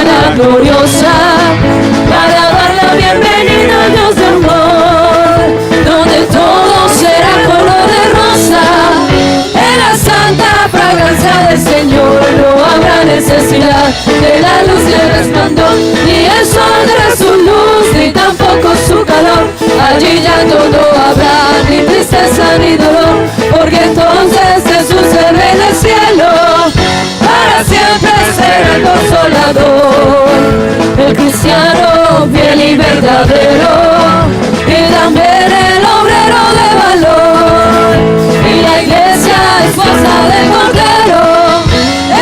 mañana gloriosa, para dar la bienvenida al Dios de amor, donde todo será color de rosa. En la santa fragancia del Señor no habrá necesidad de la luz y el resplandor, ni el sol de su luz, ni tampoco su calor. Allí llanto no habrá, ni tristeza ni dolor, porque entonces Jesús el Rey del cielo para siempre será el consolador. El cristiano fiel y verdadero, y también el obrero de valor, y la iglesia esposa del Cordero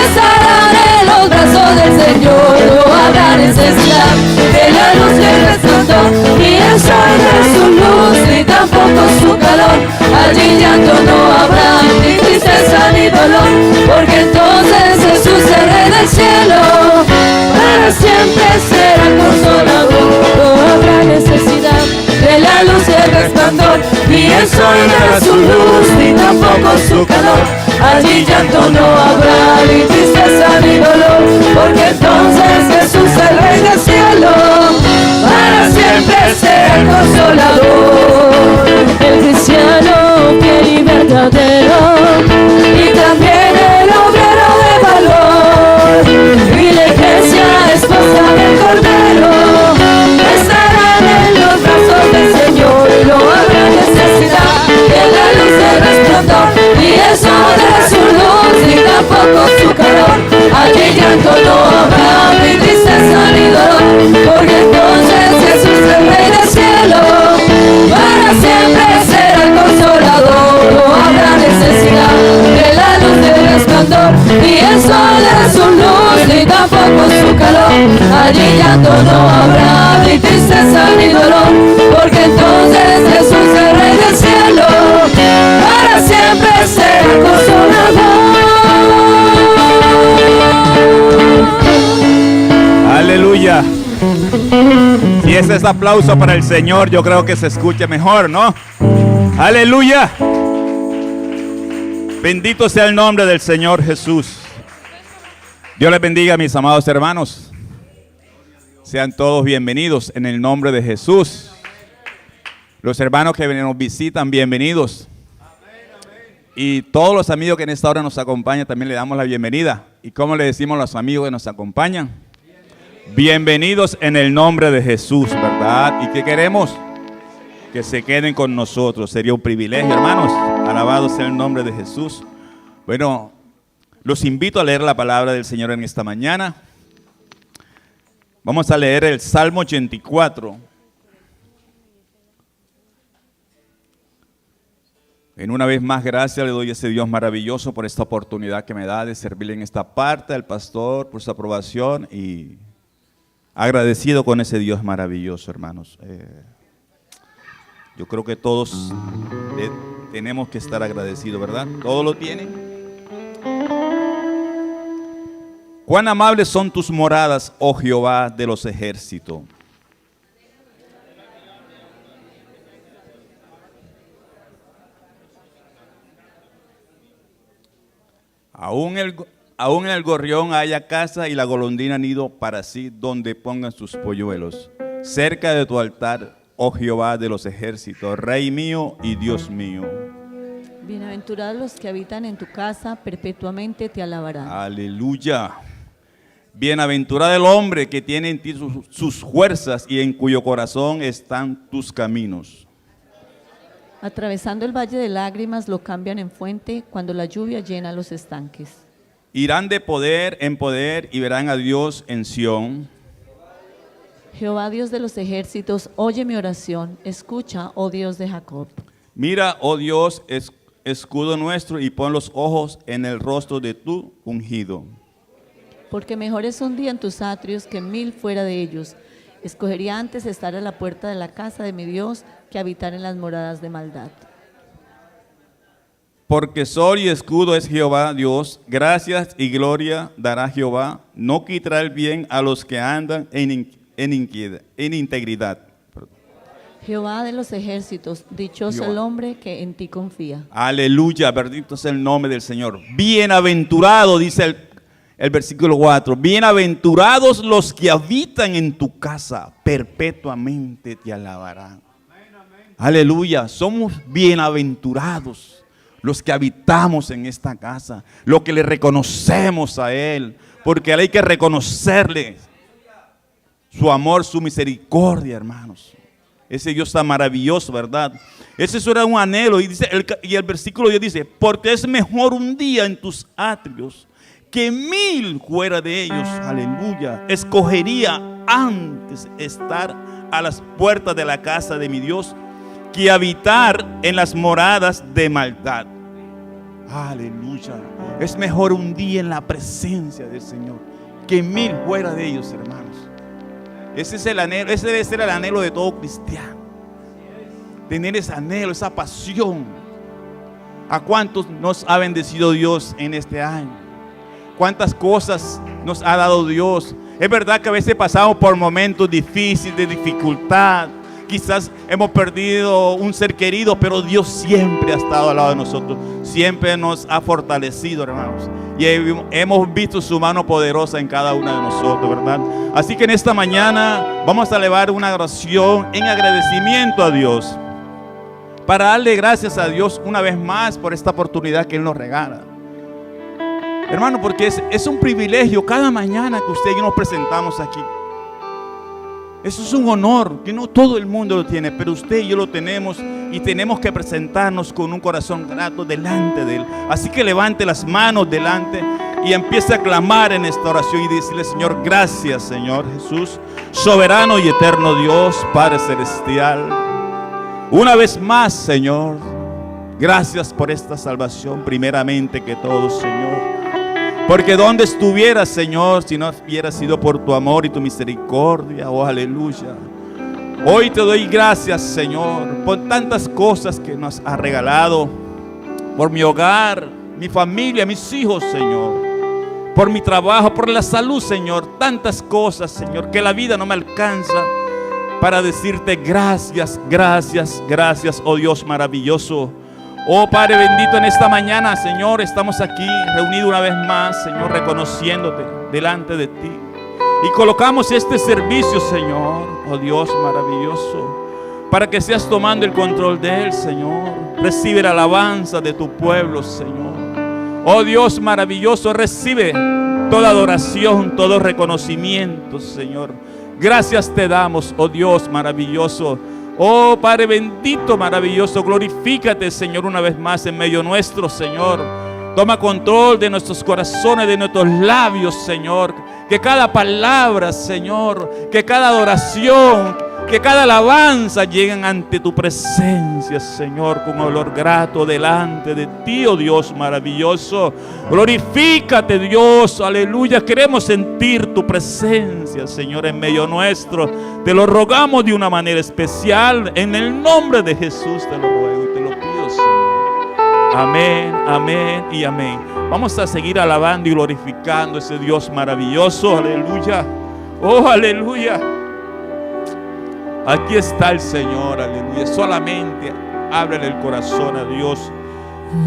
estarán en los brazos del Señor. No habrá necesidad de la luz y el resplandor, ni el sol de su luz, ni tampoco su calor. Allí llanto no habrá, ni tristeza ni dolor, porque entonces Jesús el Rey del cielo para siempre será el consolador. No habrá necesidad de la luz y el resplandor, ni el sol de su luz, ni tampoco su calor. Allí llanto no habrá, ni tristeza ni dolor, porque entonces Jesús el Rey del cielo para siempre será el consolador. El cristiano fiel y verdadero, y también el obrero de valor, y la iglesia esposa del Cordero estarán en los brazos del Señor. No habrá necesidad de la luz del resplandor, ni el sol de su luz, ni tampoco su calor. Allí llanto no habrá, ni tristeza ni dolor, porque entonces Jesús el Rey del cielo para siempre será el consolador. No habrá necesidad de la luz del resplandor, ni el sol de su luz, ni tampoco su calor. Allí llanto no habrá, ni tristeza ni dolor, porque entonces Jesús el Rey del cielo para siempre será el consolador. Aleluya. Si ese es aplauso para el Señor, yo creo que se escucha mejor, ¿no? Aleluya. Bendito sea el nombre del Señor Jesús. Dios les bendiga, mis amados hermanos. Sean todos bienvenidos en el nombre de Jesús. Los hermanos que nos visitan, bienvenidos. Y todos los amigos que en esta hora nos acompañan, también le damos la bienvenida. ¿Y cómo le decimos a los amigos que nos acompañan? Bienvenidos en el nombre de Jesús, ¿verdad? ¿Y qué queremos? Que se queden con nosotros. Sería un privilegio, hermanos. Alabado sea el nombre de Jesús. Bueno, los invito a leer la palabra del Señor en esta mañana. Vamos a leer el Salmo 84. En una vez más, gracias le doy a ese Dios maravilloso por esta oportunidad que me da de servirle en esta parte, al pastor por su aprobación y agradecido con ese Dios maravilloso, hermanos. Yo creo que todos tenemos que estar agradecidos, ¿verdad? ¿Todos lo tienen? Cuán amables son tus moradas, oh Jehová de los ejércitos. Aún en el gorrión haya casa y la golondrina nido para sí donde pongan sus polluelos. Cerca de tu altar, oh Jehová de los ejércitos, Rey mío y Dios mío. Bienaventurados los que habitan en tu casa, perpetuamente te alabarán. Aleluya. Bienaventurado el hombre que tiene en ti sus fuerzas y en cuyo corazón están tus caminos. Atravesando el valle de lágrimas lo cambian en fuente cuando la lluvia llena los estanques. Irán de poder en poder y verán a Dios en Sión. Jehová Dios de los ejércitos, oye mi oración, escucha, oh Dios de Jacob. Mira, oh Dios, escudo nuestro, y pon los ojos en el rostro de tu ungido. Porque mejor es un día en tus atrios que 1000 fuera de ellos. Escogería antes estar a la puerta de la casa de mi Dios que habitar en las moradas de maldad. Porque sol y escudo es Jehová Dios, gracias y gloria dará Jehová, no quitará el bien a los que andan en integridad. Jehová de los ejércitos, dichoso Jehová. el hombre que en ti confía. Aleluya, bendito sea el nombre del Señor. Bienaventurado, dice El versículo 4. Bienaventurados los que habitan en tu casa, perpetuamente te alabarán. Aleluya, somos bienaventurados los que habitamos en esta casa, los que le reconocemos a Él, porque hay que reconocerle su amor, su misericordia, hermanos. Ese Dios está maravilloso, ¿verdad? Ese era un anhelo, y el versículo 10 dice, porque es mejor un día en tus atrios que 1000 fuera de ellos. Aleluya. Escogería antes estar a las puertas de la casa de mi Dios que habitar en las moradas de maldad. Aleluya. Es mejor un día en la presencia del Señor que 1000 fuera de ellos, hermanos. Ese es el anhelo, ese debe ser el anhelo de todo cristiano. Tener ese anhelo, esa pasión. ¿A cuántos nos ha bendecido Dios en este año? ¿Cuántas cosas nos ha dado Dios? Es verdad que a veces pasamos por momentos difíciles, de dificultad. Quizás hemos perdido un ser querido, pero Dios siempre ha estado al lado de nosotros. Siempre nos ha fortalecido, hermanos. Y hemos visto su mano poderosa en cada uno de nosotros, ¿verdad? Así que en esta mañana vamos a elevar una oración en agradecimiento a Dios, para darle gracias a Dios una vez más por esta oportunidad que Él nos regala. Hermano, porque es un privilegio cada mañana que usted y yo nos presentamos aquí. Eso es un honor que no todo el mundo lo tiene, pero usted y yo lo tenemos, y tenemos que presentarnos con un corazón grato delante de Él. Así que levante las manos delante y empiece a clamar en esta oración y decirle: Señor, gracias, Señor Jesús, soberano y eterno Dios, Padre celestial. Una vez más, Señor, gracias por esta salvación, primeramente que todo, Señor. Porque donde estuvieras, Señor, si no hubiera sido por tu amor y tu misericordia, oh aleluya. Hoy te doy gracias, Señor, por tantas cosas que nos has regalado, por mi hogar, mi familia, mis hijos, Señor, por mi trabajo, por la salud, Señor. Tantas cosas, Señor, que la vida no me alcanza para decirte gracias, gracias, gracias, oh Dios maravilloso. Oh Padre bendito, en esta mañana, Señor, estamos aquí reunidos una vez más, Señor, reconociéndote delante de ti. Y colocamos este servicio, Señor, oh Dios maravilloso, para que seas tomando el control de él, Señor. Recibe la alabanza de tu pueblo, Señor. Oh Dios maravilloso, recibe toda adoración, todo reconocimiento, Señor. Gracias te damos, oh Dios maravilloso. Oh Padre bendito, maravilloso, glorifícate, Señor, una vez más en medio nuestro, Señor. Toma control de nuestros corazones, de nuestros labios, Señor. Que cada palabra, Señor, que cada adoración, que cada alabanza lleguen ante tu presencia, Señor, con olor grato delante de ti, oh Dios maravilloso. Glorifícate, Dios, aleluya. Queremos sentir tu presencia, Señor, en medio nuestro. Te lo rogamos de una manera especial. En el nombre de Jesús te lo ruego y te lo pido, Señor. Amén, amén y amén. Vamos a seguir alabando y glorificando a ese Dios maravilloso. Aleluya. Oh, aleluya. Aquí está el Señor, aleluya. Solamente ábrele el corazón a Dios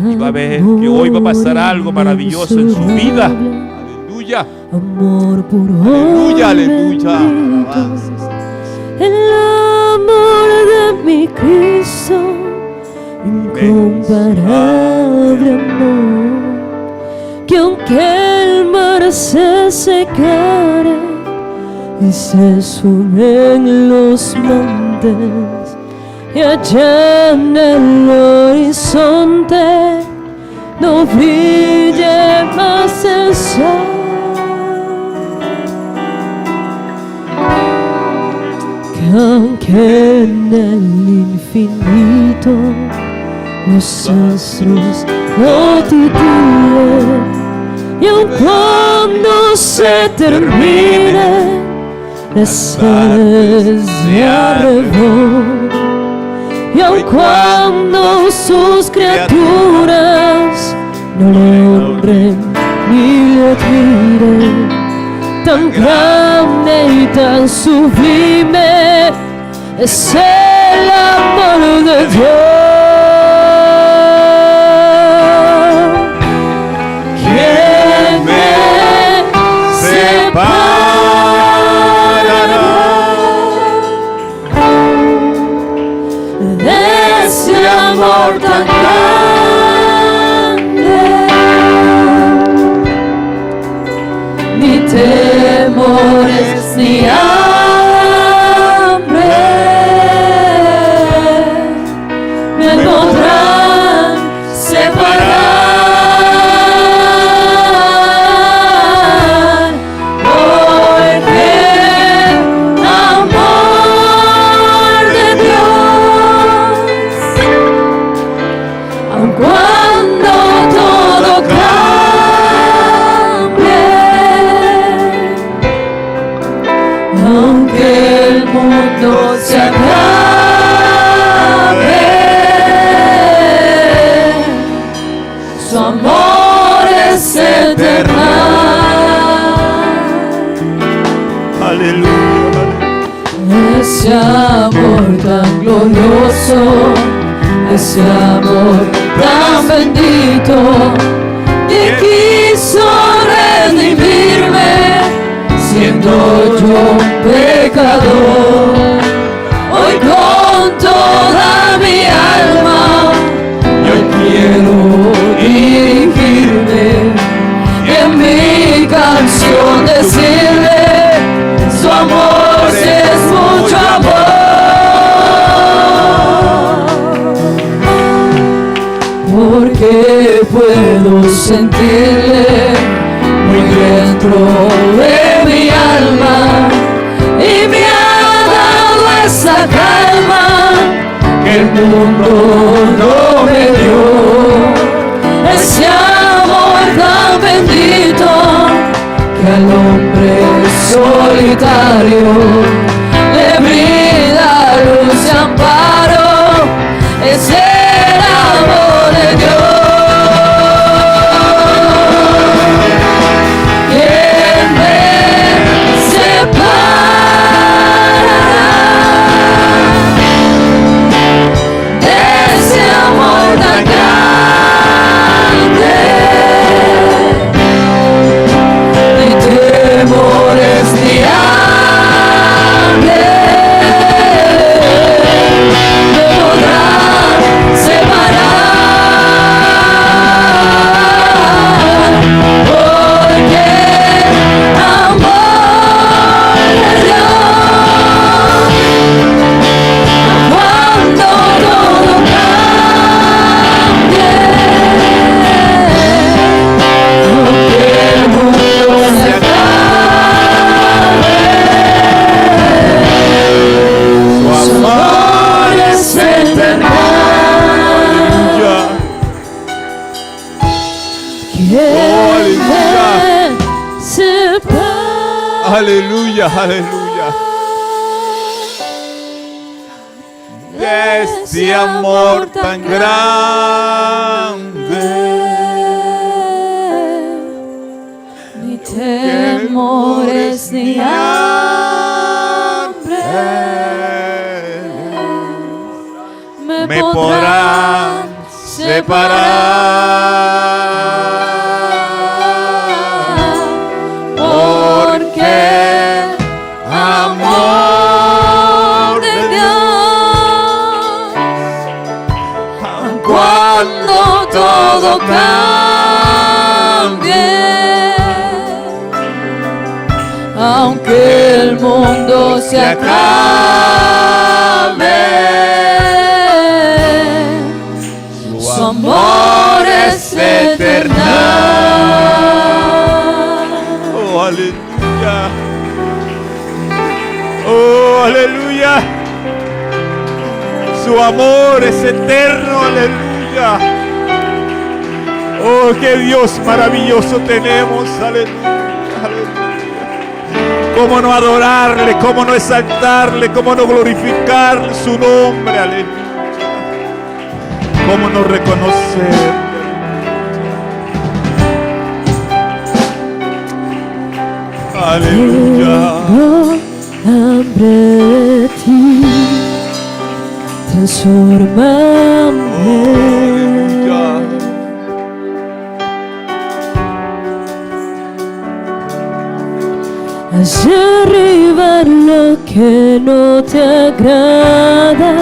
y va a ver que hoy va a pasar algo maravilloso en su vida. Aleluya. Amor puro, aleluya, aleluya. El amor de mi Cristo, incomparable amor, que aunque el mar se secare y se suben los montes, y allá en el horizonte no brille más el sol, que aunque en el infinito los astros no titilen, y aun cuando se termine las alas de arrebol, y aun cuando sus criaturas no le honren ni le admiren, tan grande y tan sublime es el amor de Dios, que me amor es eterno. Aleluya. Ese amor tan glorioso, ese amor tan bendito, que quiso redimirme, siendo yo un pecador. Hoy con toda mi alma, yo quiero dirigirme y en mi canción decirle, su amor es mucho amor, porque puedo sentirle muy dentro de mi alma y me ha dado esa calma que el mundo no me dio. Ese amor tan bendito que al hombre solitario le brinda luz y amparo, es el amor de Dios. ¿Quién me separará de ese amor tan grande? Ni temores ni hambre me podrán separar, porque amor de Dios, cuando todo cambie, aunque el mundo se acabe, su amor es eterno. ¿Quién me separa Aleluya, aleluya. De este amor tan grande. ni temores ni hambre Me podrán separar, porque amor de Dios, cuando todo cambie, aunque el mundo se acabe, su amor es eterno. Oh, aleluya. Oh, aleluya. Su amor es eterno, aleluya. Oh, qué Dios maravilloso tenemos, aleluya, aleluya. Cómo no adorarle, cómo no exaltarle, cómo no glorificar su nombre, aleluya. Cómo no reconocerle. Aleluya. Tengo hambre de ti, transfórmame. Aleluya. Hacia arriba lo que no te agrada,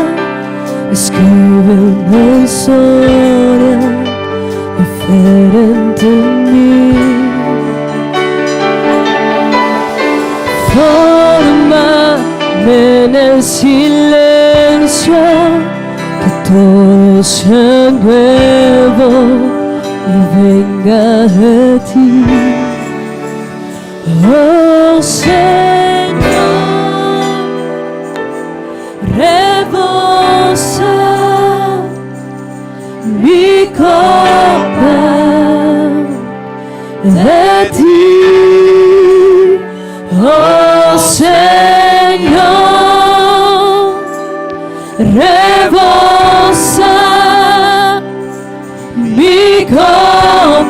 escribe una historia diferente en mí. Fórmame en el silencio, que todo sea nuevo y venga de ti. Oh Señor, rebosa mi copa de ti. Oh Señor, rebosa mi copa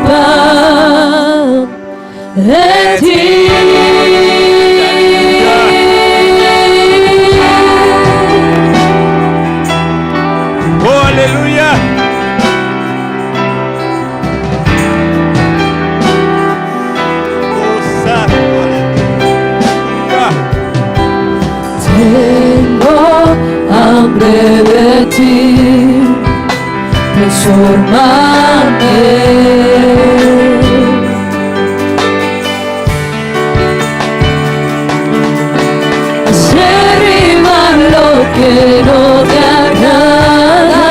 que no te agrada,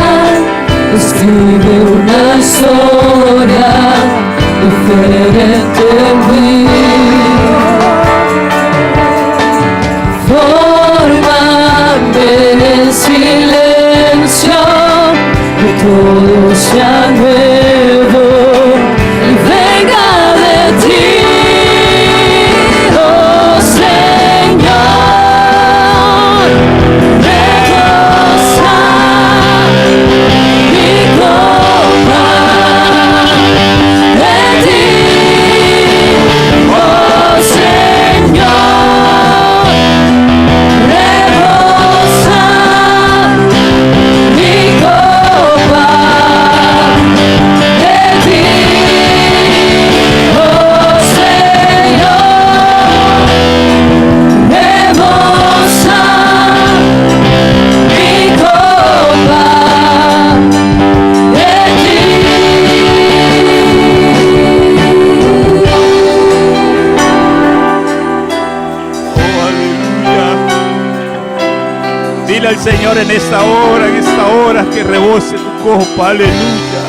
escribe una historia diferente en mí. Fórmame en silencio, que todo sea nuevo y venga de ti, oh Señor. Dile al Señor en esta hora que rebose tu copa, aleluya.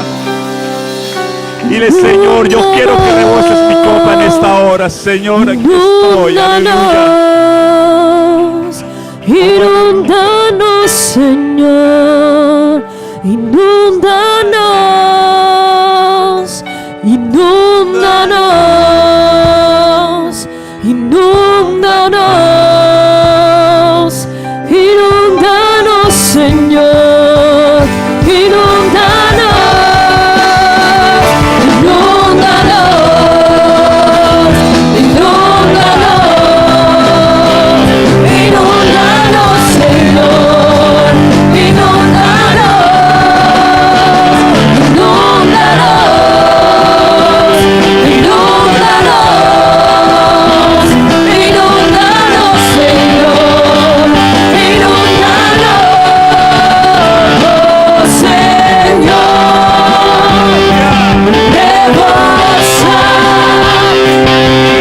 Dile, Señor, yo quiero que reboses mi copa en esta hora, Señor, aquí estoy, aleluya. Inúndanos, Señor, inúndanos, inúndanos, inúndanos, inúndanos, Señor, inúndanos, inúndanos, inúndanos, inúndanos, Señor, inúndanos, inúndanos, inúndanos, inúndanos, Señor, inúndanos, Señor, rebosa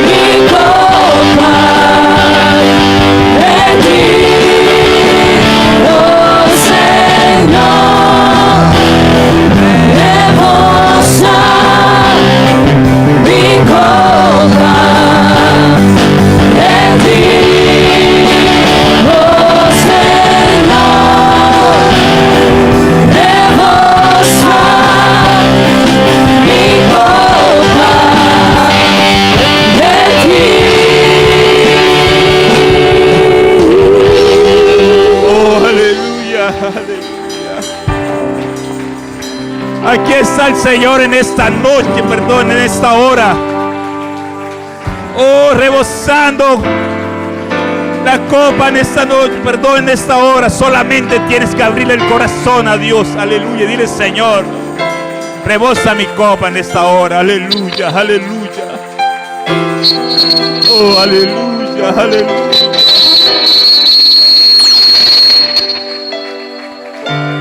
mi copa en ti, oh Señor, rebosa mi copa en ti, oh Señor, rebosa mi copa en ti. Oh, aleluya, aleluya. Aquí está el Señor en esta noche, perdón, en esta hora. Oh, rebosando la copa en esta noche, perdón, en esta hora. Solamente tienes que abrirle el corazón a Dios, aleluya. Dile, Señor, rebosa mi copa en esta hora, aleluya, aleluya. Oh, aleluya, aleluya.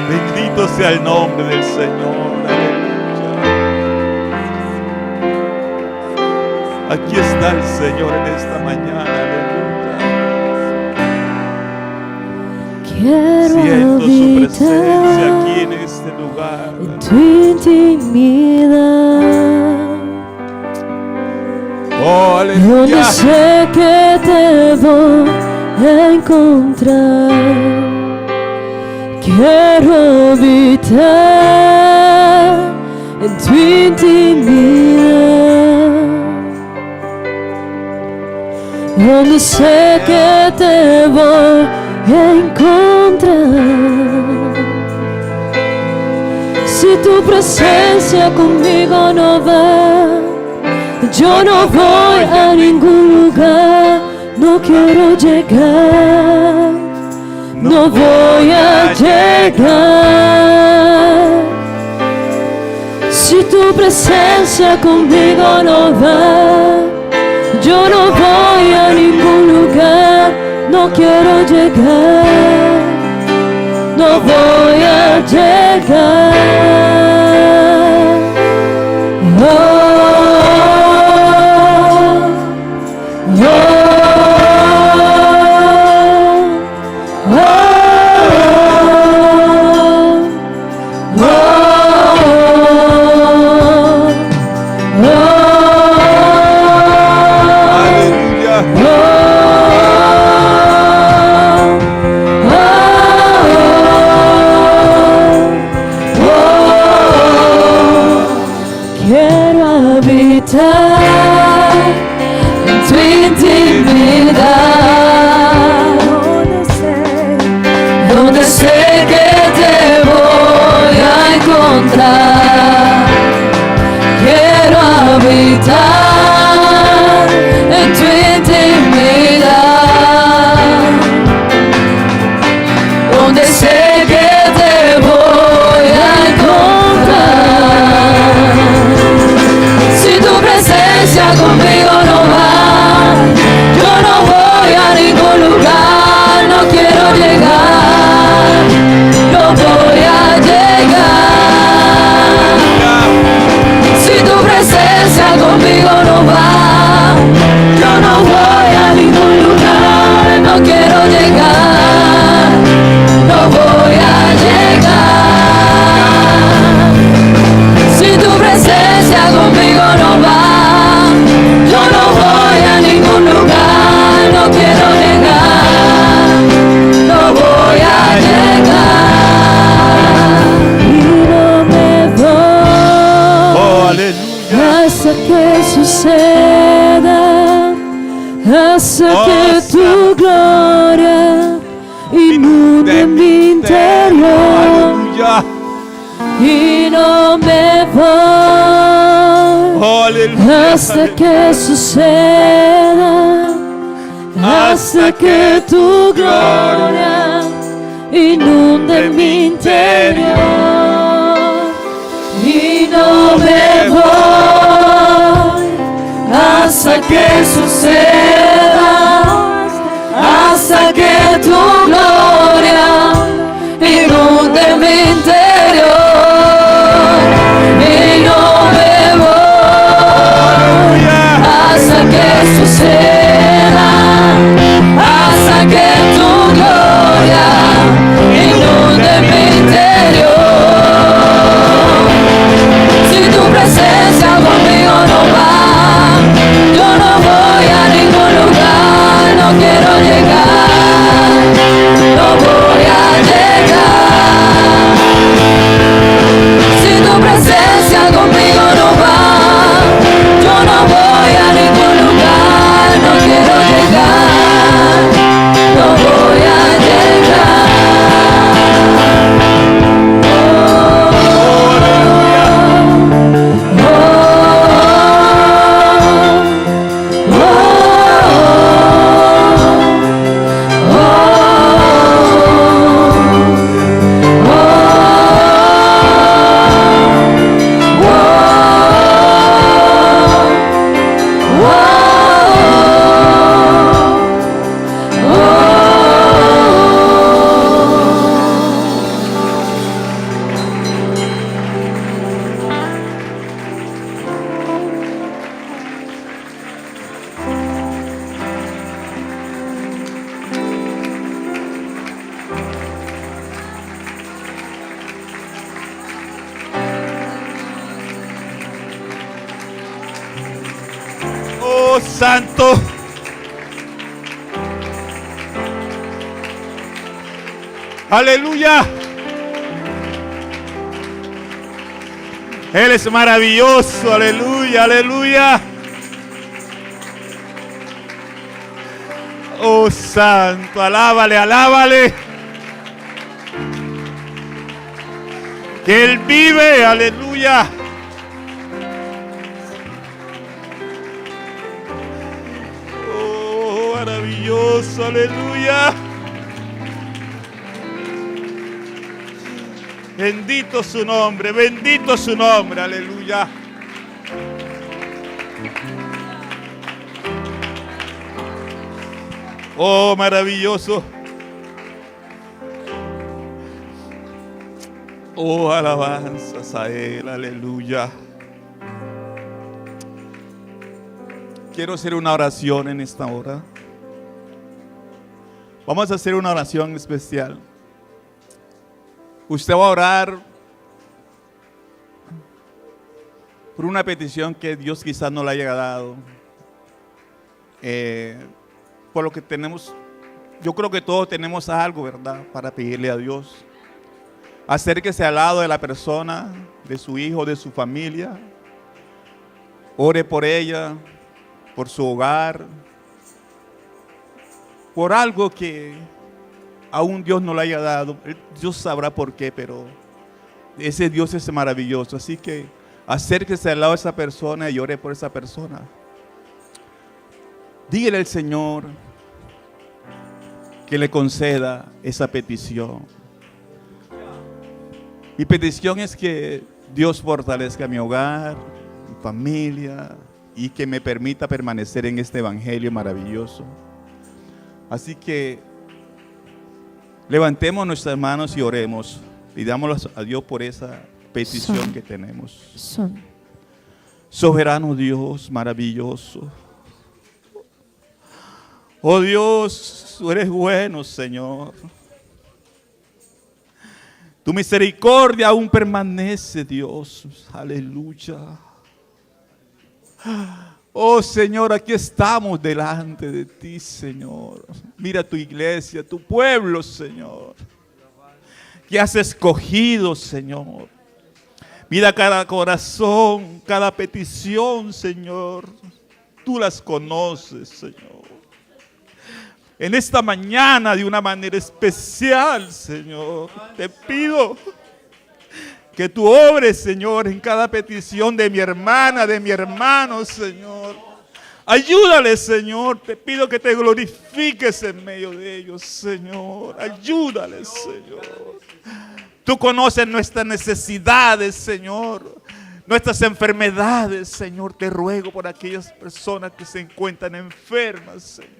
Bendito sea el nombre del Señor, aleluya. Aquí está el Señor en esta mañana, aleluya. Quiero Siento su presencia habitar aquí en este lugar. en tu intimidad, Oh, donde aleluya. sé que te voy a encontrar. Quiero habitar en tu intimidad, donde sé que te voy a encontrar. Si tu presencia conmigo no va, yo no voy a ningún lugar, no quiero llegar, no voy a llegar. Si tu presencia conmigo no va, yo no voy a ningún lugar, no quiero llegar, no voy a llegar. habitar en tu intimidad, donde sé que te voy a encontrar. Quiero habitar en tu intimidad, donde sé que te voy a encontrar. Si tu presencia conmigo no va, yo no voy a ningún lugar, no quiero llegar, no voy a llegar. Si tu presencia conmigo no va, yo no voy a ningún lugar, no quiero llegar, no voy a llegar. Si tu presencia conmigo no va, yo no voy a ningún lugar, no quiero llegar, no voy a llegar. Y no me voy Oh, aleluya. hasta que suceda, hasta que tu gloria inunde mi interior. Aleluya. Y no me voy Oh, aleluya. hasta que suceda, hasta que tu gloria inunde mi interior. Y no me voy hasta que suceda, hasta que tu gloria inunde mi interior. Y no me voy hasta que suceda, hasta que tu gloria inunde mi interior. Si tu presencia conmigo no va, yo no voy a ningún lugar, no quiero llegar, no voy a llegar. Si tu presencia conmigo no va, yo no voy a ningún lugar, no quiero llegar, no voy a llegar. Oh, santo. Aleluya. Él es maravilloso. Aleluya, aleluya. Oh, santo. Alábale, alábale. Que Él vive. Aleluya. Oh, maravilloso. Aleluya. Bendito su nombre, bendito su nombre, aleluya. Oh, maravilloso. Oh, alabanzas a Él, aleluya. Quiero hacer una oración en esta hora. Vamos a hacer una oración especial. Usted va a orar por una petición que Dios quizás no le haya dado. Por lo que tenemos, yo creo que todos tenemos algo, ¿verdad?, para pedirle a Dios. Acérquese al lado de la persona, de su hijo, de su familia. Ore por ella, por su hogar, por algo que aún Dios no le haya dado. Dios sabrá por qué, pero ese Dios es maravilloso. Así que acérquese al lado de esa persona y ore por esa persona. Dígale al Señor que le conceda esa petición. Mi petición es que Dios fortalezca mi hogar, mi familia, y que me permita permanecer en este evangelio maravilloso. Así que levantemos nuestras manos y oremos. Pidámosle a Dios por esa petición que tenemos. Soberano Dios, maravilloso. Oh Dios, tú eres bueno, Señor. Tu misericordia aún permanece, Dios. Aleluya. Oh Señor, aquí estamos delante de ti, Señor. Mira tu iglesia, tu pueblo, Señor, que has escogido, Señor. Mira cada corazón, cada petición, Señor. Tú las conoces, Señor. En esta mañana, de una manera especial, Señor, te pido que tú obres, Señor, en cada petición de mi hermana, de mi hermano, Señor. Ayúdale, Señor. Te pido que te glorifiques en medio de ellos, Señor. Ayúdale, Señor. Tú conoces nuestras necesidades, Señor. Nuestras enfermedades, Señor. Te ruego por aquellas personas que se encuentran enfermas, Señor.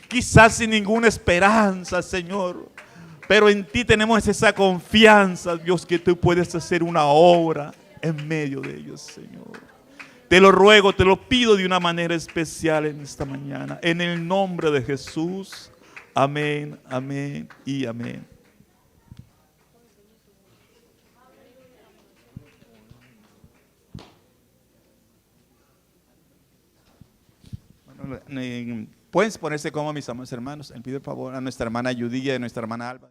Quizás sin ninguna esperanza, Señor. Pero en ti tenemos esa confianza, Dios, que tú puedes hacer una obra en medio de ellos, Señor. Te lo ruego, te lo pido de una manera especial en esta mañana. En el nombre de Jesús. Amén, amén y amén. Bueno, pueden ponerse como mis amados hermanos. Le pido el favor a nuestra hermana Judía y a nuestra hermana Alba.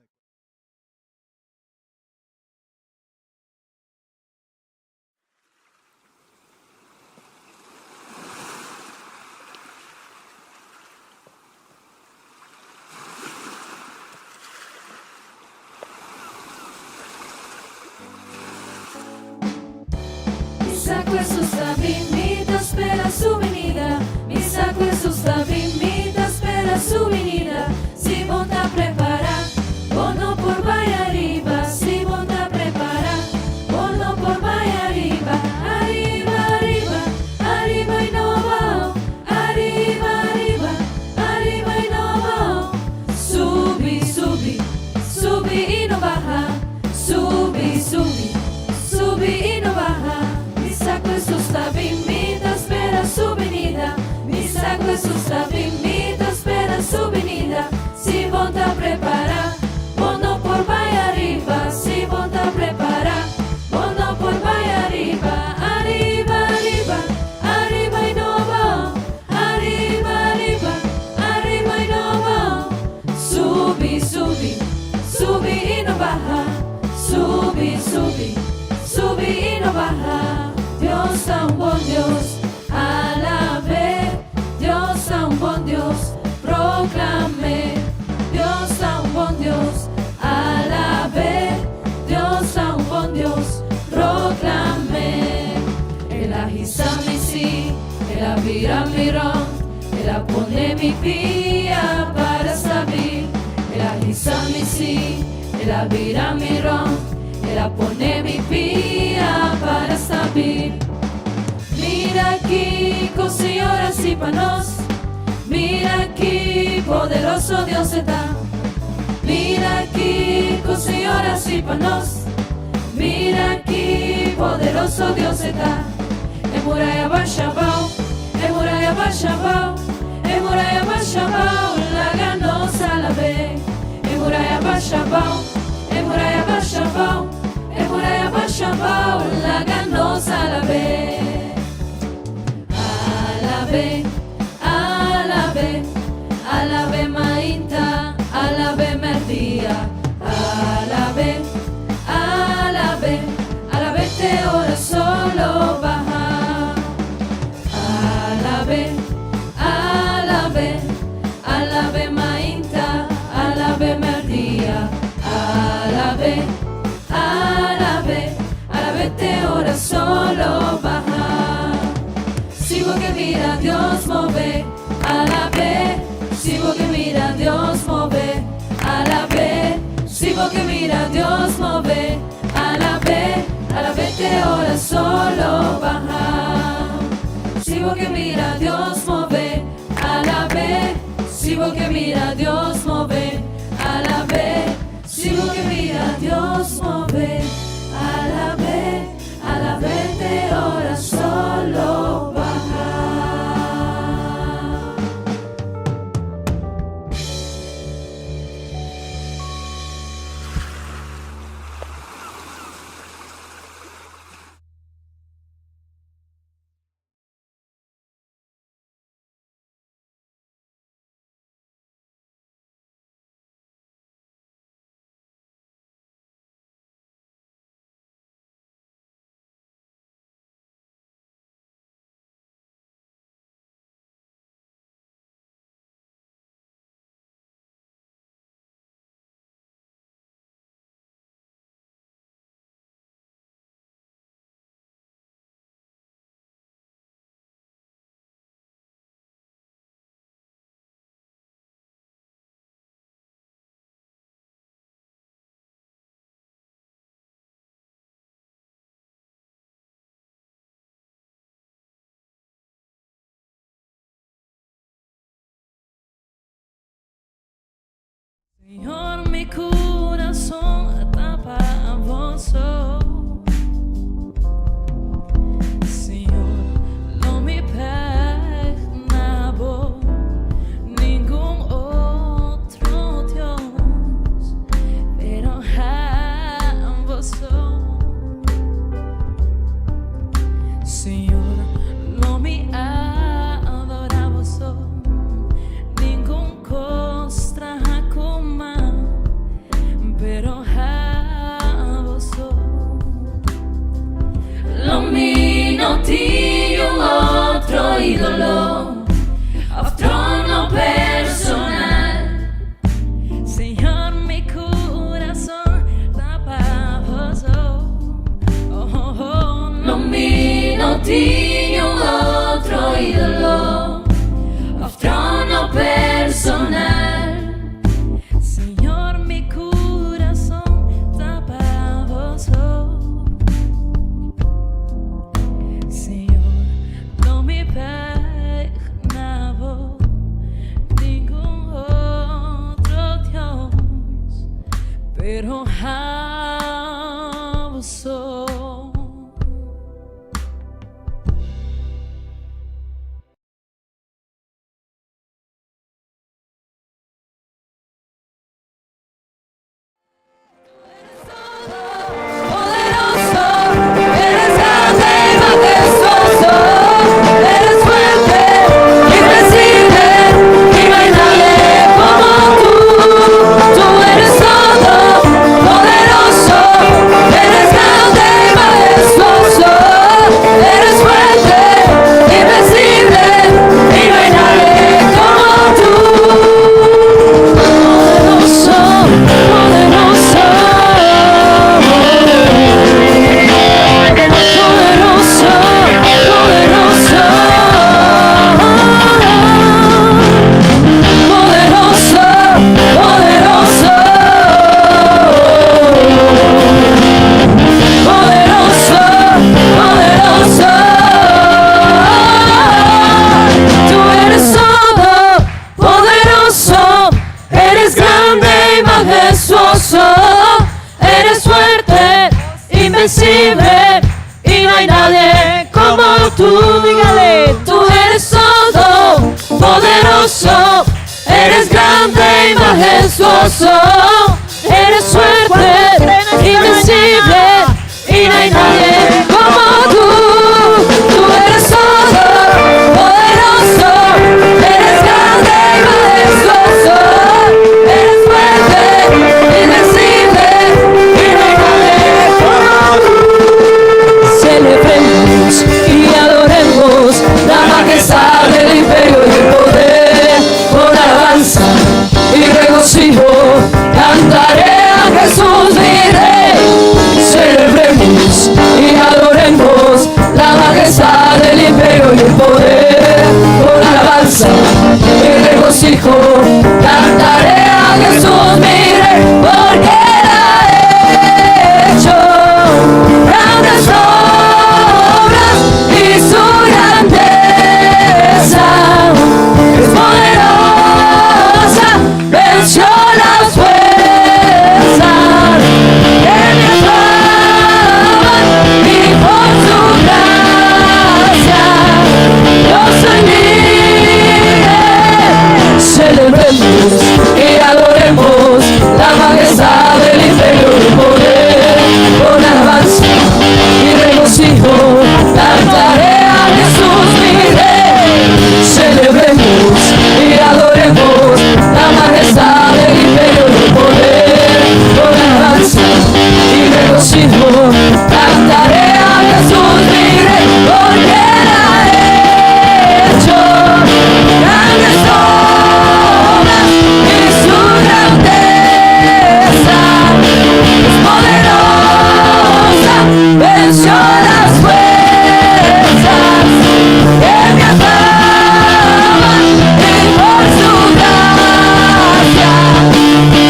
Mi sacco Jesús invita, espera su venida. Mi sacco Jesús invita, espera su venida. Si monta prepara, bono por vaya arriba. Si monta prepara, bono por vaya arriba. Arriba, arriba, arriba y no va. Arriba, arriba, arriba y no va. Subi, subi, subi y no baja. Subi, subi, subi y no baja. Mi sacco Jesús invita, espera su venida. Mi sacco Jesús invita, espera su venida. Si monta prepara, bono por vaya arriba. Si monta prepara, bono por vaya arriba. Arriba, arriba, arriba y no va. Arriba, arriba, arriba y no va. Subi, subi, subi y no baja. Subi, subi, subi y no baja. Dios tan buen Dios, alabe. Dios tan buen Dios, proclame. Dios tan buen Dios, alabe. Dios tan buen Dios, proclame. El ahisamisi, el aviramirón, el apone mi pía para saber. El ahisamisi, el aviramirón, el apone mi pía para saber. Mira aquí, con señoras y panos. Mira aquí, poderoso Dios está. Mira aquí, con señoras y panos. Mira aquí, poderoso Dios está. Emuraya Bashabao, Emuraya Bashabao, Emuraya Bashabao, la ganosa la ve. Emuraya Bashabao, Emuraya Bashabao, Emuraya Bashabao, la ganosa la ve. Alabe, alabe, alabe mainta, alabe merdía. Alabe, alabe, alabe te ora solo baja. si porque mira Dios mover, alabé, si porque mira Dios mover, alabé, si porque mira Dios mover, alabé, alabé que ahora solo baja, si porque mira Dios mover, alabé, si porque mira Dios mover, alabé, si porque mira Dios mover, alabé, alabé que ahora solo baja. Señor, mi corazón está para vos. Señor, no me pena vos, ningún otro Dios, pero a vos. Señor, no me adora vos, ningún costra pero a vos. Lo mío tiene un otro ídolo, otro no personal. Señor, mi corazón está para vos. Lo mío tiene un otro ídolo, otro no personal. Señor, mi corazón está para vos. Señor, no me pena vos, ningún otro Dios, pero a vos. Eres fuerte, invencible, y no hay nadie como tú. Dígale, tú eres todo poderoso, eres grande y majestuoso, eres fuerte, invencible, y no hay nadie como tú. Tú eres todo poderoso, eres grande y majestuoso, eres fuerte, invencible, y no hay nadie como tú. Celebremos y adoremos la majestad del imperio y el poder, con alabanza y regocijo, canta celebremos y adoremos la majestad del imperio del poder. Con alabanza y regocijo cantaré a Jesús mi rey, porque Él ha hecho grandes obras y su grandeza es poderosa, venció las fuerzas que me ataban y por su gracia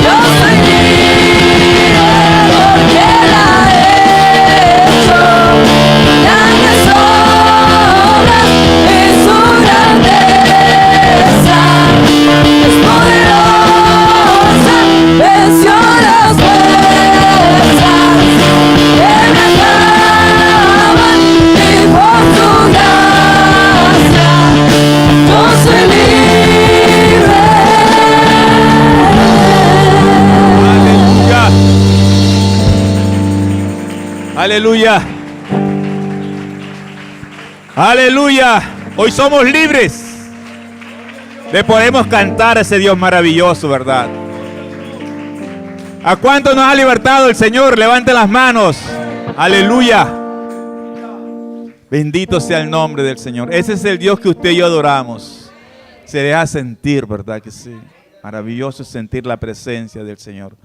yo soy libre, porque Él ha hecho grandes obras y su grandeza es poderosa, venció las fuerzas que me ataban y por su gracia yo soy libre. Aleluya. Aleluya. Hoy somos libres. Le podemos cantar a ese Dios maravilloso, ¿verdad? ¿A cuánto nos ha libertado el Señor? Levante las manos. Aleluya. Bendito sea el nombre del Señor. Ese es el Dios que usted y yo adoramos. Se deja sentir, ¿verdad que sí? Maravilloso es sentir la presencia del Señor.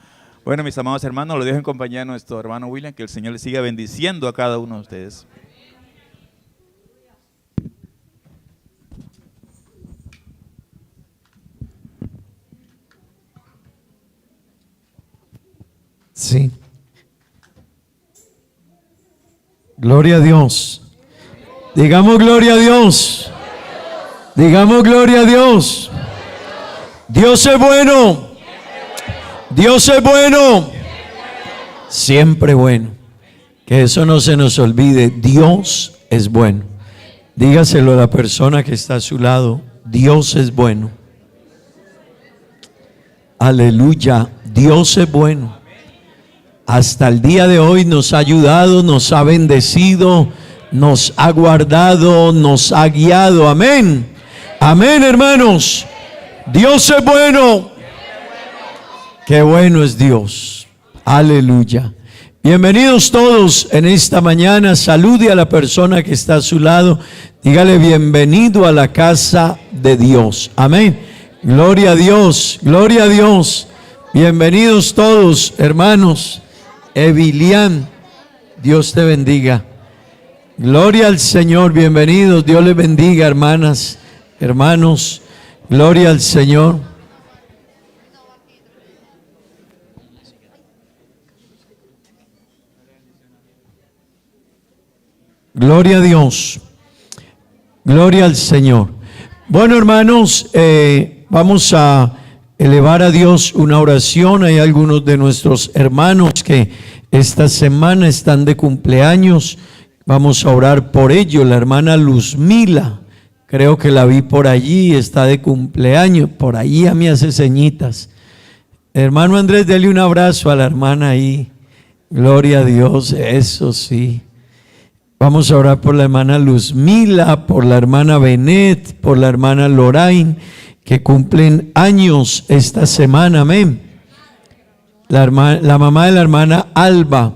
Bueno, mis amados hermanos, lo dejo en compañía de nuestro hermano William, que el Señor le siga bendiciendo a cada uno de ustedes. Sí. Gloria a Dios. Digamos gloria a Dios. Digamos gloria a Dios. Dios es bueno. Dios es bueno. Siempre bueno. Que eso no se nos olvide. Dios es bueno. Dígaselo a la persona que está a su lado. Dios es bueno. Aleluya. Dios es bueno. Hasta el día de hoy nos ha ayudado, nos ha bendecido, nos ha guardado, nos ha guiado. Amén. Amén, hermanos. Dios es bueno. Qué bueno es Dios. Aleluya. Bienvenidos todos en esta mañana. Salude a la persona que está a su lado. Dígale bienvenido a la casa de Dios. Amén. Gloria a Dios. Gloria a Dios. Bienvenidos todos, hermanos. Evilian, Dios te bendiga. Gloria al Señor. Bienvenidos. Dios les bendiga, hermanas, hermanos. Gloria al Señor. Gloria a Dios. Gloria al Señor. Bueno, hermanos, vamos a elevar a Dios una oración. Hay algunos de nuestros hermanos que esta semana están de cumpleaños. Vamos a orar por ellos. La hermana Luzmila, creo que la vi por allí, está de cumpleaños. Por ahí a mí hace señitas. Hermano Andrés, dele un abrazo a la hermana ahí. Gloria a Dios, eso sí. Vamos a orar por la hermana Luzmila, por la hermana Benet, por la hermana Lorain, que cumplen años esta semana. Amén. La mamá de la hermana Alba,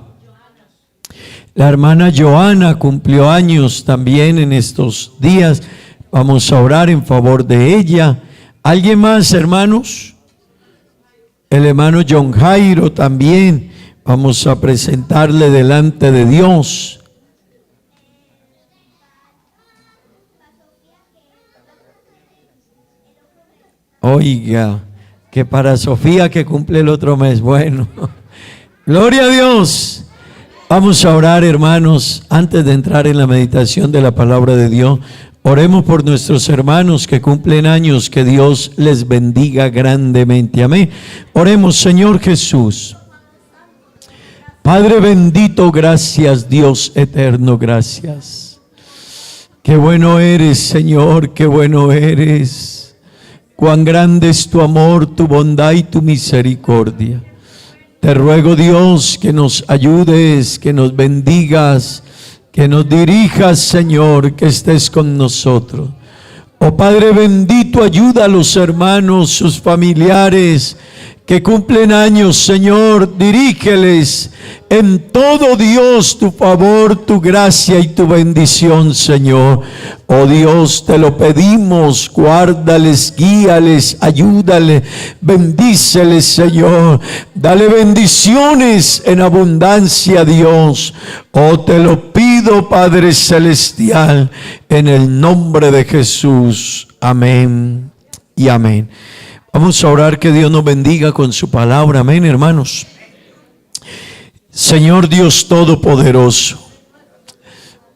la hermana Joana cumplió años también en estos días. Vamos a orar en favor de ella. ¿Alguien más, hermanos? El hermano John Jairo también. Vamos a presentarle delante de Dios. Oiga, que para Sofía que cumple el otro mes. Bueno, gloria a Dios. Vamos a orar, hermanos, antes de entrar en la meditación de la palabra de Dios. Oremos por nuestros hermanos que cumplen años, que Dios les bendiga grandemente. Amén. Oremos, Señor Jesús. Padre bendito, gracias, Dios eterno, gracias. Qué bueno eres, Señor, qué bueno eres. Cuán grande es tu amor, tu bondad y tu misericordia. Te ruego, Dios, que nos ayudes, que nos bendigas, que nos dirijas, Señor, que estés con nosotros. Oh Padre bendito, ayuda a los hermanos, sus familiares que cumplen años, Señor, dirígeles en todo, Dios, tu favor, tu gracia y tu bendición, Señor. Oh Dios, te lo pedimos, guárdales, guíales, ayúdales, bendíceles, Señor. Dale bendiciones en abundancia, Dios. Oh, te lo pido, Padre Celestial, en el nombre de Jesús. Amén y amén. Vamos a orar, que Dios nos bendiga con su palabra. Amén, hermanos. Señor Dios Todopoderoso,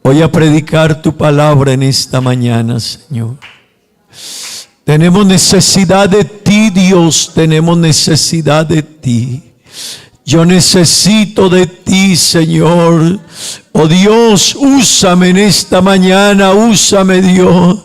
voy a predicar tu palabra en esta mañana, Señor. Tenemos necesidad de ti, Dios, tenemos necesidad de ti. Yo necesito de ti, Señor. Oh Dios, úsame en esta mañana, úsame, Dios.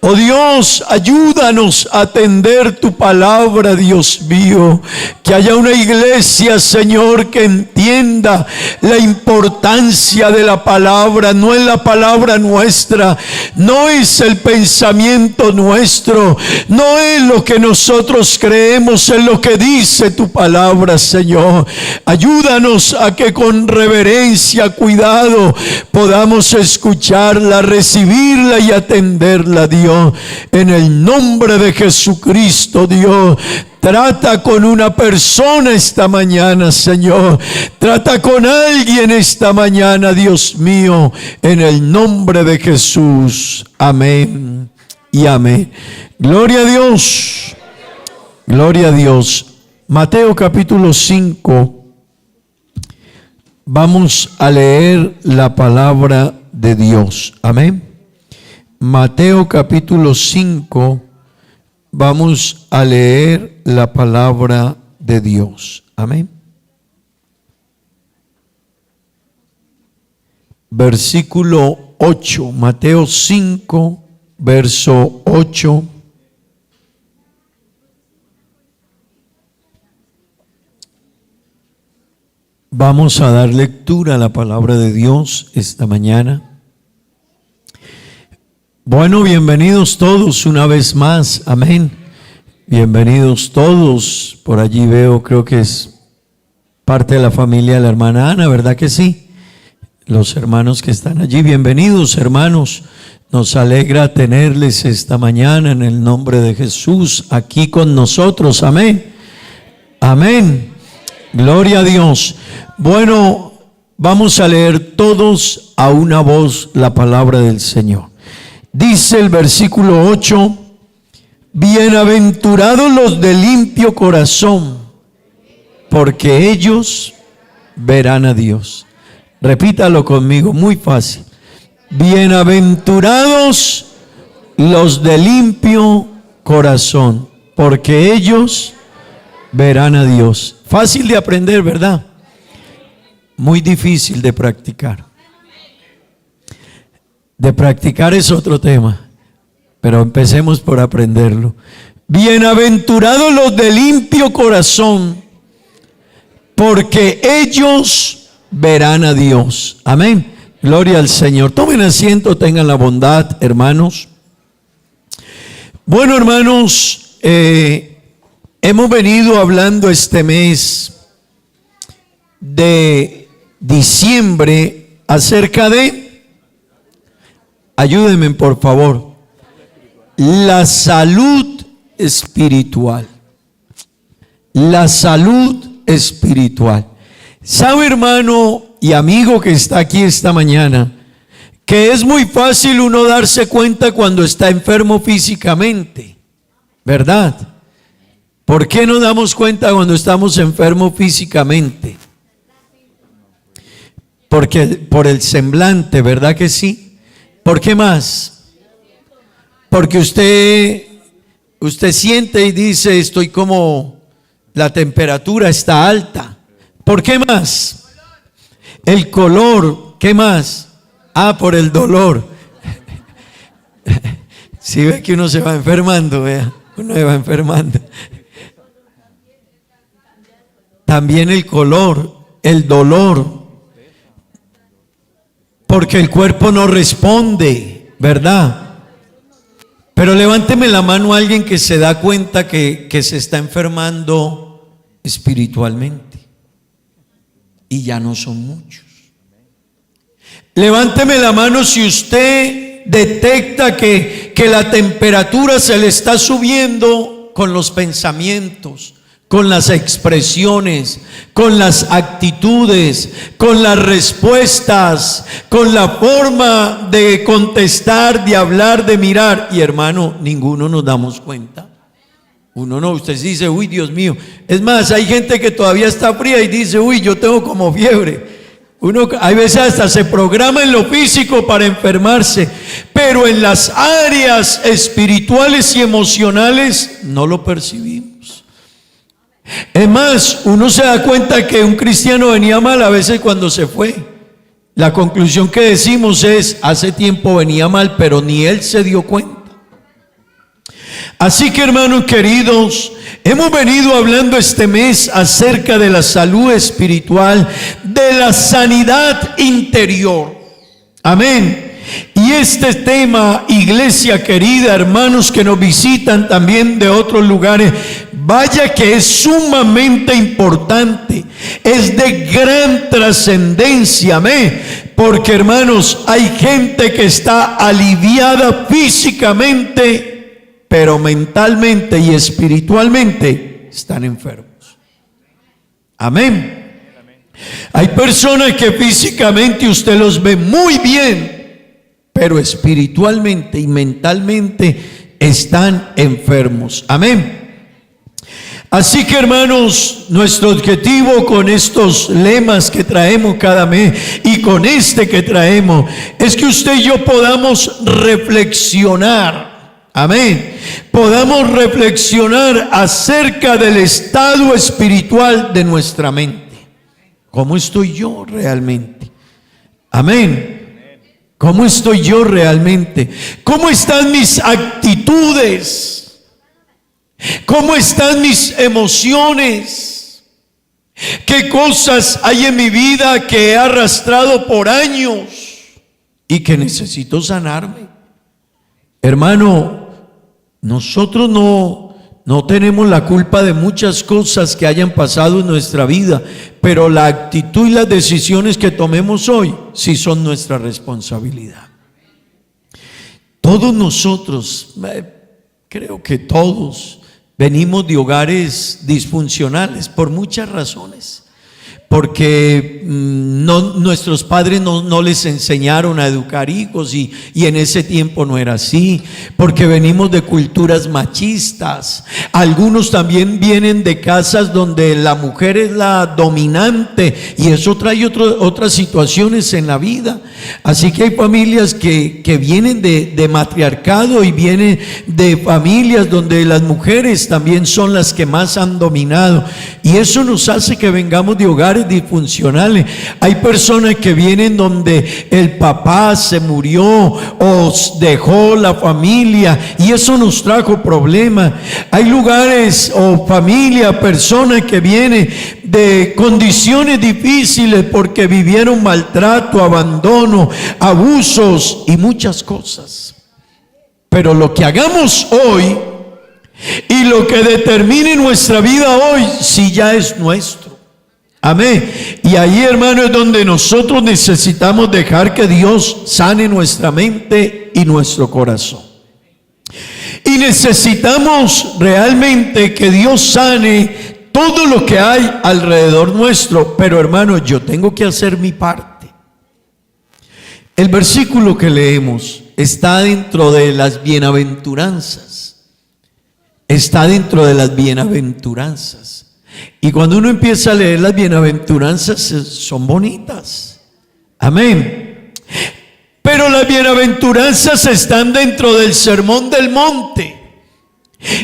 Oh Dios, ayúdanos a atender tu palabra, Dios mío. Que haya una iglesia, Señor, que entienda la importancia de la palabra. No es la palabra nuestra, no es el pensamiento nuestro, no es lo que nosotros creemos, es lo que dice tu palabra, Señor. Ayúdanos a que con reverencia, cuidado, podamos escucharla, recibirla y atenderla, Dios. En el nombre de Jesucristo, Dios. Trata con una persona esta mañana, Señor. Trata con alguien esta mañana, Dios mío. En el nombre de Jesús. Amén y amén. Gloria a Dios. Gloria a Dios. Mateo capítulo 5. Vamos a leer la palabra de Dios. Amén. Mateo capítulo 5. Vamos a leer la palabra de Dios. Amén. Versículo 8. Mateo 5, verso 8. Vamos a dar lectura a la palabra de Dios esta mañana. Bueno, bienvenidos todos una vez más. Amén. Bienvenidos todos. Por allí veo, creo que es parte de la familia de la hermana Ana, ¿verdad que sí? Los hermanos que están allí, bienvenidos, hermanos. Nos alegra tenerles esta mañana en el nombre de Jesús aquí con nosotros. Amén. Amén. Gloria a Dios. Bueno, vamos a leer todos a una voz la palabra del Señor. Dice el versículo 8: bienaventurados los de limpio corazón, porque ellos verán a Dios. Repítalo conmigo, muy fácil. Bienaventurados los de limpio corazón, porque ellos verán a Dios. Fácil de aprender, ¿verdad? Muy difícil de practicar. De practicar es otro tema, pero empecemos por aprenderlo. Bienaventurados los de limpio corazón, porque ellos verán a Dios. Amén. Gloria al Señor. Tomen asiento, tengan la bondad, hermanos. Bueno, hermanos, hemos venido hablando este mes de diciembre acerca de, ayúdenme por favor, la salud espiritual. La salud espiritual. ¿Sabe, hermano y amigo que está aquí esta mañana, que es muy fácil uno darse cuenta cuando está enfermo físicamente? ¿Verdad? ¿Por qué nos damos cuenta cuando estamos enfermos físicamente? Porque por el semblante, ¿verdad que sí? ¿Por qué más? Porque usted siente y dice, estoy como, la temperatura está alta. ¿Por qué más? El color, ¿qué más? Ah, por el dolor. Si ve que uno se va enfermando, vea, uno se va enfermando. También el color, el dolor, porque el cuerpo no responde, ¿verdad? Pero levánteme la mano a alguien que se da cuenta que se está enfermando espiritualmente. Y ya no son muchos. Levánteme la mano si usted detecta que la temperatura se le está subiendo con los pensamientos, con las expresiones, con las actitudes, con las respuestas, con la forma de contestar, de hablar, de mirar. Y hermano, ninguno nos damos cuenta. Uno no, usted dice, uy, Dios mío. Es más, hay gente que todavía está fría y dice, uy, yo tengo como fiebre. Uno hay veces hasta se programa en lo físico para enfermarse, pero en las áreas espirituales y emocionales no lo percibimos. Es más, uno se da cuenta que un cristiano venía mal a veces cuando se fue. La conclusión que decimos es, hace tiempo venía mal, pero ni él se dio cuenta. Así que, hermanos queridos, hemos venido hablando este mes acerca de la salud espiritual, de la sanidad interior. Amén. Y este tema, iglesia querida, hermanos que nos visitan también de otros lugares, vaya que es sumamente importante, es de gran trascendencia, amén. Porque, hermanos, hay gente que está aliviada físicamente, pero mentalmente y espiritualmente están enfermos. Amén. Hay personas que físicamente usted los ve muy bien, pero espiritualmente y mentalmente están enfermos. Amén. Así que, hermanos, nuestro objetivo con estos lemas que traemos cada mes y con este que traemos es que usted y yo podamos reflexionar. Amén. Podamos reflexionar acerca del estado espiritual de nuestra mente. ¿Cómo estoy yo realmente? Amén. ¿Cómo estoy yo realmente? ¿Cómo están mis actitudes? ¿Cómo están mis emociones? ¿Qué cosas hay en mi vida que he arrastrado por años y que necesito sanarme? Hermano, nosotros no tenemos la culpa de muchas cosas que hayan pasado en nuestra vida, pero la actitud y las decisiones que tomemos hoy sí son nuestra responsabilidad. Todos nosotros, creo que todos, venimos de hogares disfuncionales por muchas razones. Porque nuestros padres no les enseñaron a educar hijos y en ese tiempo no era así. Porque venimos de culturas machistas. Algunos también vienen de casas donde la mujer es la dominante y eso trae otras situaciones en la vida. Así que hay familias que vienen de matriarcado y vienen de familias donde las mujeres también son las que más han dominado. Y eso nos hace que vengamos de hogares disfuncionales. Hay personas que vienen donde el papá se murió o dejó la familia y eso nos trajo problemas. Hay lugares o familias, personas que vienen de condiciones difíciles porque vivieron maltrato, abandono, abusos y muchas cosas. Pero lo que hagamos hoy y lo que determine nuestra vida hoy, sí ya es nuestro. Amén. Y ahí, hermano, es donde nosotros necesitamos dejar que Dios sane nuestra mente y nuestro corazón. Y necesitamos realmente que Dios sane todo lo que hay alrededor nuestro. Pero, hermano, yo tengo que hacer mi parte. El versículo que leemos está dentro de las bienaventuranzas. Está dentro de las bienaventuranzas. Y cuando uno empieza a leer las bienaventuranzas, son bonitas. Amén. Pero las bienaventuranzas están dentro del Sermón del Monte.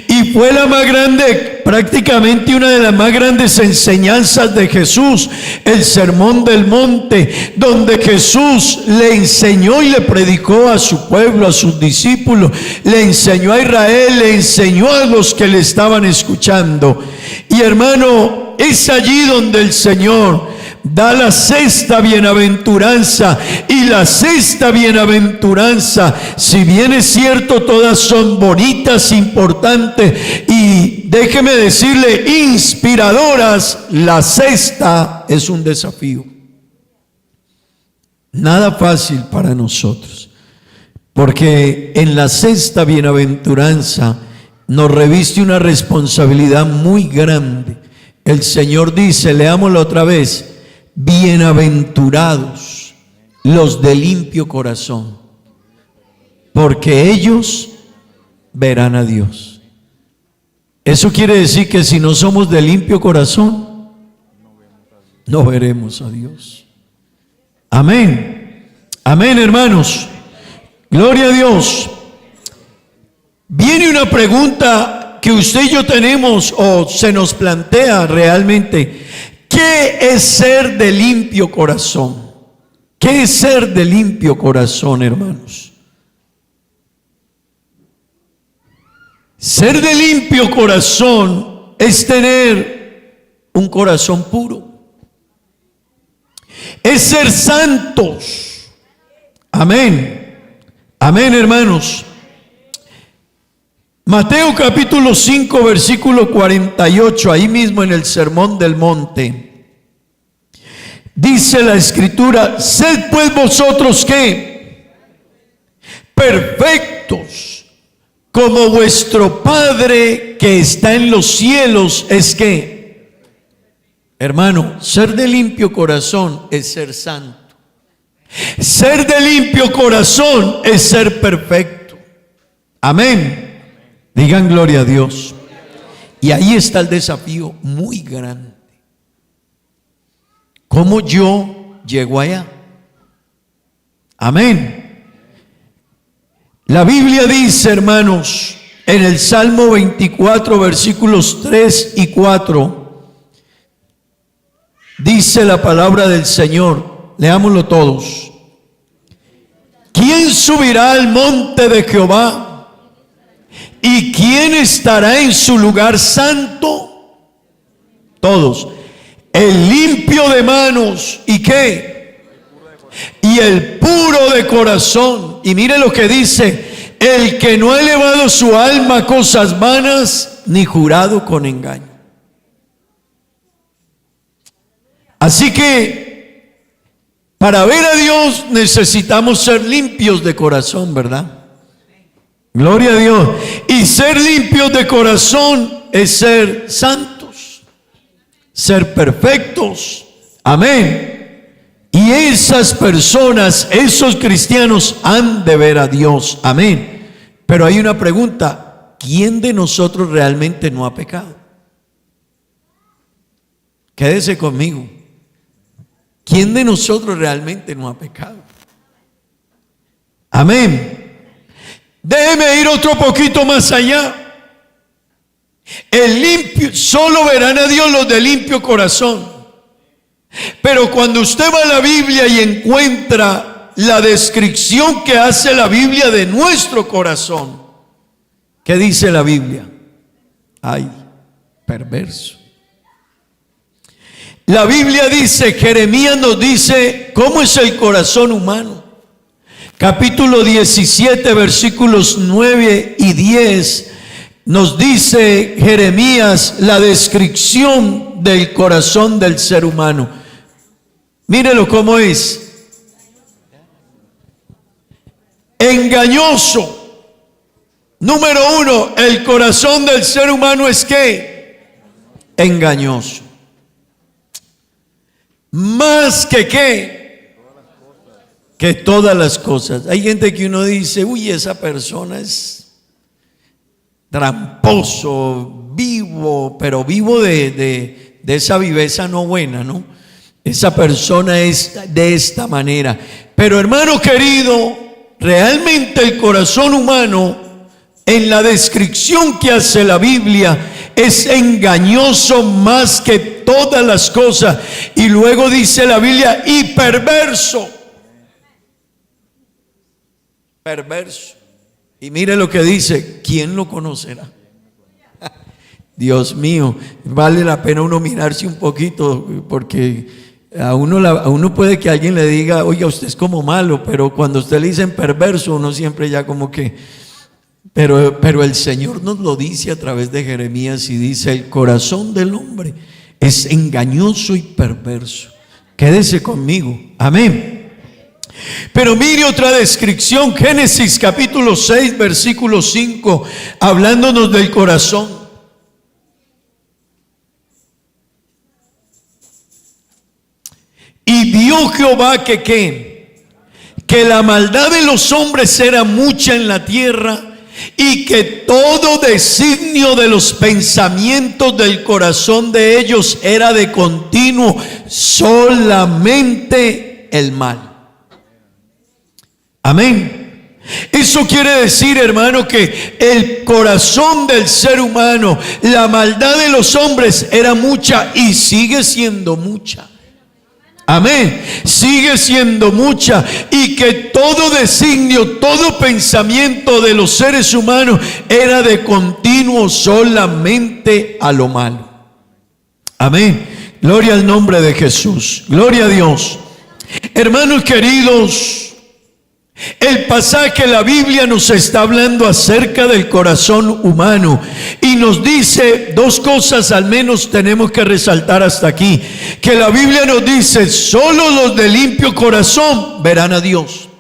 Y fue la más grande, prácticamente una de las más grandes enseñanzas de Jesús, el Sermón del Monte, donde Jesús le enseñó y le predicó a su pueblo, a sus discípulos, le enseñó a Israel, le enseñó a los que le estaban escuchando. Y hermano, es allí donde el Señor da la sexta bienaventuranza. Y la sexta bienaventuranza, si bien es cierto, todas son bonitas, importantes y déjeme decirle, inspiradoras, la sexta es un desafío. Nada fácil para nosotros, porque en la sexta bienaventuranza nos reviste una responsabilidad muy grande. El Señor dice, leámoslo otra vez, bienaventurados los de limpio corazón, porque ellos verán a Dios. Eso quiere decir que si no somos de limpio corazón, no veremos a Dios. Amén. Amén, hermanos. Gloria a Dios. Viene una pregunta que usted y yo tenemos o se nos plantea realmente. ¿Qué es ser de limpio corazón? ¿Qué es ser de limpio corazón, hermanos? Ser de limpio corazón es tener un corazón puro. Es ser santos. Amén. Amén, hermanos. Mateo capítulo 5, versículo 48, ahí mismo en el Sermón del Monte. Dice la Escritura, sed pues vosotros ¿qué? Perfectos, como vuestro Padre que está en los cielos es ¿qué? Hermano, ser de limpio corazón es ser santo. Ser de limpio corazón es ser perfecto. Amén. Digan gloria a Dios. Y ahí está el desafío muy grande. ¿Cómo yo llego allá? Amén. La Biblia dice, hermanos, en el Salmo 24, versículos 3 y 4, dice la palabra del Señor. Leámoslo todos. ¿Quién subirá al monte de Jehová? ¿Y quién estará en su lugar santo? Todos. El limpio de manos. ¿Y qué? Y el puro de corazón. Y mire lo que dice. El que no ha elevado su alma a cosas vanas, ni jurado con engaño. Así que, para ver a Dios necesitamos ser limpios de corazón, ¿verdad? Gloria a Dios. Y ser limpios de corazón es ser santos, ser perfectos. Amén. Y esas personas, esos cristianos han de ver a Dios. Amén. Pero hay una pregunta: ¿quién de nosotros realmente no ha pecado? Quédese conmigo. ¿Quién de nosotros realmente no ha pecado? Amén. Déjeme ir otro poquito más allá. El limpio, solo verán a Dios los de limpio corazón. Pero cuando usted va a la Biblia y encuentra la descripción que hace la Biblia de nuestro corazón, ¿qué dice la Biblia? Ay, perverso. La Biblia dice, Jeremías nos dice cómo es el corazón humano. Capítulo 17, versículos 9 y 10, nos dice Jeremías la descripción del corazón del ser humano. Mírelo cómo es. Engañoso. Número uno, el corazón del ser humano es ¿qué? Engañoso. Más que ¿qué? Que todas las cosas. Hay gente que uno dice, uy, esa persona es tramposo, vivo, pero vivo de esa viveza no buena, ¿no? Esa persona es de esta manera. Pero hermano querido, realmente el corazón humano, en la descripción que hace la Biblia, es engañoso más que todas las cosas. Y luego dice la Biblia, y perverso. Perverso. Y mire lo que dice, ¿quién lo conocerá? Dios mío, vale la pena uno mirarse un poquito, porque A uno puede que alguien le diga, oiga, usted es como malo, pero cuando usted le dicen perverso, uno siempre ya como que... Pero el Señor nos lo dice a través de Jeremías y dice, el corazón del hombre es engañoso y perverso. Quédese conmigo, amén. Pero mire otra descripción, Génesis capítulo 6, versículo 5, hablándonos del corazón. Y vio Jehová que la maldad de los hombres era mucha en la tierra, y que todo designio de los pensamientos del corazón de ellos era de continuo solamente el mal. Amén. Eso quiere decir, hermano, que el corazón del ser humano, la maldad de los hombres era mucha y sigue siendo mucha. Amén. Sigue siendo mucha, y que todo designio, todo pensamiento de los seres humanos era de continuo solamente a lo malo. Amén. Gloria al nombre de Jesús. Gloria a Dios. Hermanos queridos, el pasaje de la Biblia nos está hablando acerca del corazón humano y nos dice dos cosas, al menos tenemos que resaltar hasta aquí. Que la Biblia nos dice, solo los de limpio corazón verán a Dios.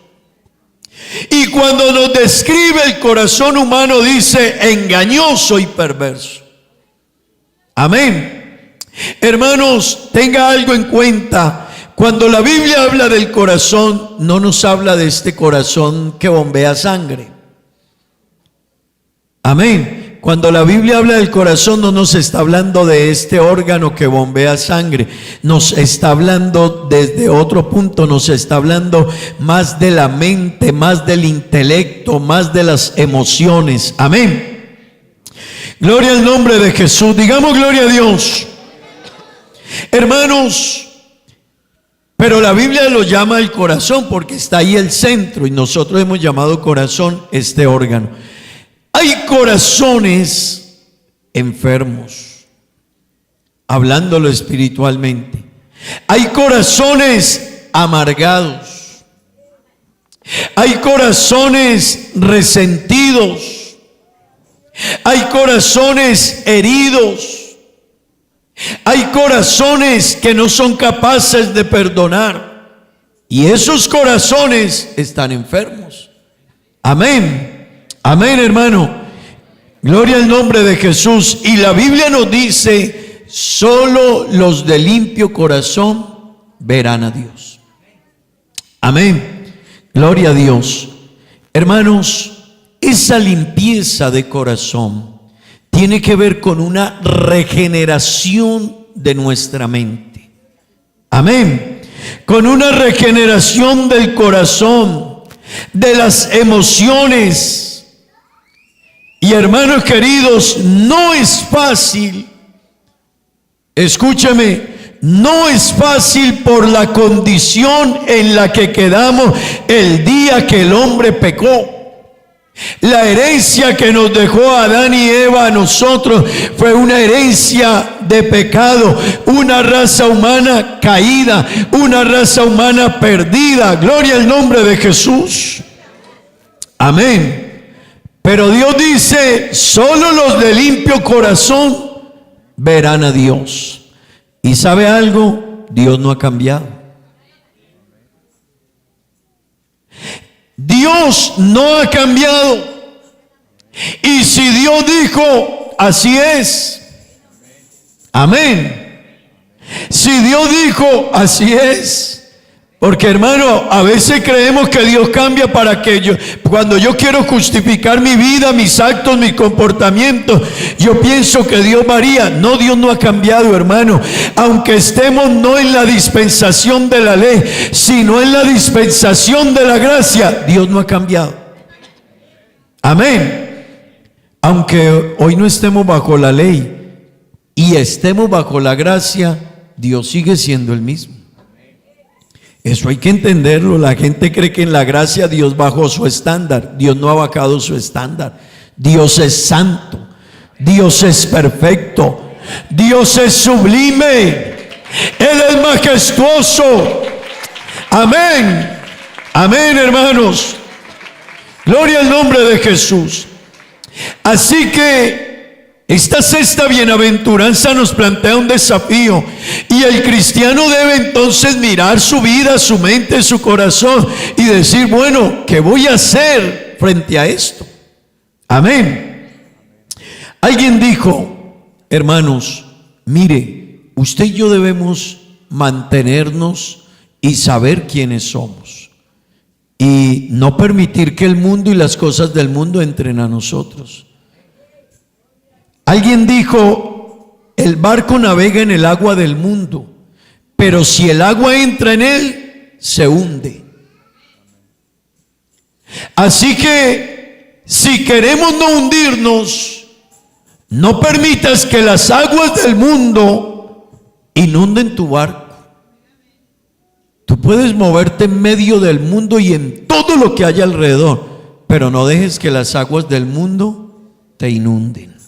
Y cuando nos describe el corazón humano dice engañoso y perverso. Amén. Hermanos, tenga algo en cuenta. Cuando la Biblia habla del corazón, no nos habla de este corazón que bombea sangre. Amén. Cuando la Biblia habla del corazón, no nos está hablando de este órgano que bombea sangre. Nos está hablando desde otro punto, nos está hablando más de la mente, más del intelecto, más de las emociones. Amén. Gloria al nombre de Jesús. Digamos gloria a Dios. Hermanos, pero la Biblia lo llama el corazón porque está ahí el centro, y nosotros hemos llamado corazón este órgano. Hay corazones enfermos, hablándolo espiritualmente. Hay corazones amargados. Hay corazones resentidos. Hay corazones heridos. Hay corazones que no son capaces de perdonar, y esos corazones están enfermos. Amén. Amén, hermano. Gloria al nombre de Jesús. Y la Biblia nos dice, solo los de limpio corazón verán a Dios. Amén. Gloria a Dios. Hermanos, esa limpieza de corazón tiene que ver con una regeneración de nuestra mente. Amén. Con una regeneración del corazón, de las emociones. Y hermanos queridos, no es fácil, escúcheme, no es fácil por la condición en la que quedamos el día que el hombre pecó. La herencia que nos dejó Adán y Eva a nosotros fue una herencia de pecado, una raza humana caída, una raza humana perdida. Gloria al nombre de Jesús. Amén. Pero Dios dice, solo los de limpio corazón verán a Dios. ¿Y sabe algo? Dios no ha cambiado. Dios no ha cambiado. Y si Dios dijo, así es. Amén. Si Dios dijo, así es. Porque hermano, a veces creemos que Dios cambia para que cuando yo quiero justificar mi vida, mis actos, mis comportamientos, yo pienso que Dios varía. No, Dios no ha cambiado, hermano. Aunque estemos no en la dispensación de la ley, sino en la dispensación de la gracia, Dios no ha cambiado. Amén. Aunque hoy no estemos bajo la ley y estemos bajo la gracia, Dios sigue siendo el mismo. Eso hay que entenderlo. La gente cree que en la gracia Dios bajó su estándar. Dios no ha bajado su estándar. Dios es santo. Dios es perfecto. Dios es sublime. Él es majestuoso. Amén. Amén, hermanos. Gloria al nombre de Jesús. Así que esta sexta bienaventuranza nos plantea un desafío, y el cristiano debe entonces mirar su vida, su mente, su corazón y decir, bueno, ¿qué voy a hacer frente a esto? Amén. Alguien dijo, hermanos, mire, usted y yo debemos mantenernos y saber quiénes somos, y no permitir que el mundo y las cosas del mundo entren a nosotros. Alguien dijo, el barco navega en el agua del mundo, pero si el agua entra en él, se hunde. Así que, si queremos no hundirnos, no permitas que las aguas del mundo inunden tu barco. Tú puedes moverte en medio del mundo y en todo lo que haya alrededor, pero no dejes que las aguas del mundo te inunden.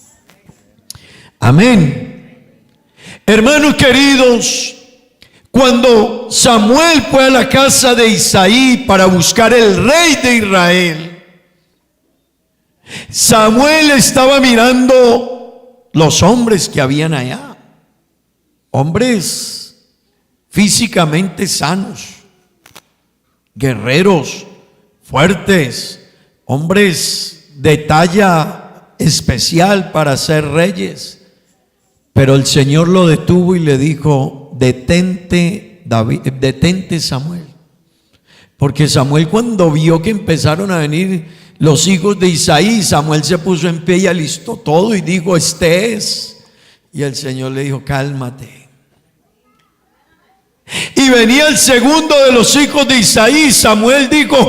Amén. Hermanos queridos, cuando Samuel fue a la casa de Isaí para buscar el rey de Israel, Samuel estaba mirando los hombres que habían allá, hombres físicamente sanos, guerreros fuertes, hombres de talla especial para ser reyes. Pero el Señor lo detuvo y le dijo, detente, David, detente, Samuel. Porque Samuel, cuando vio que empezaron a venir los hijos de Isaí, Samuel se puso en pie y alistó todo y dijo, este es. Y el Señor le dijo, cálmate. Y venía el segundo de los hijos de Isaí. Samuel dijo,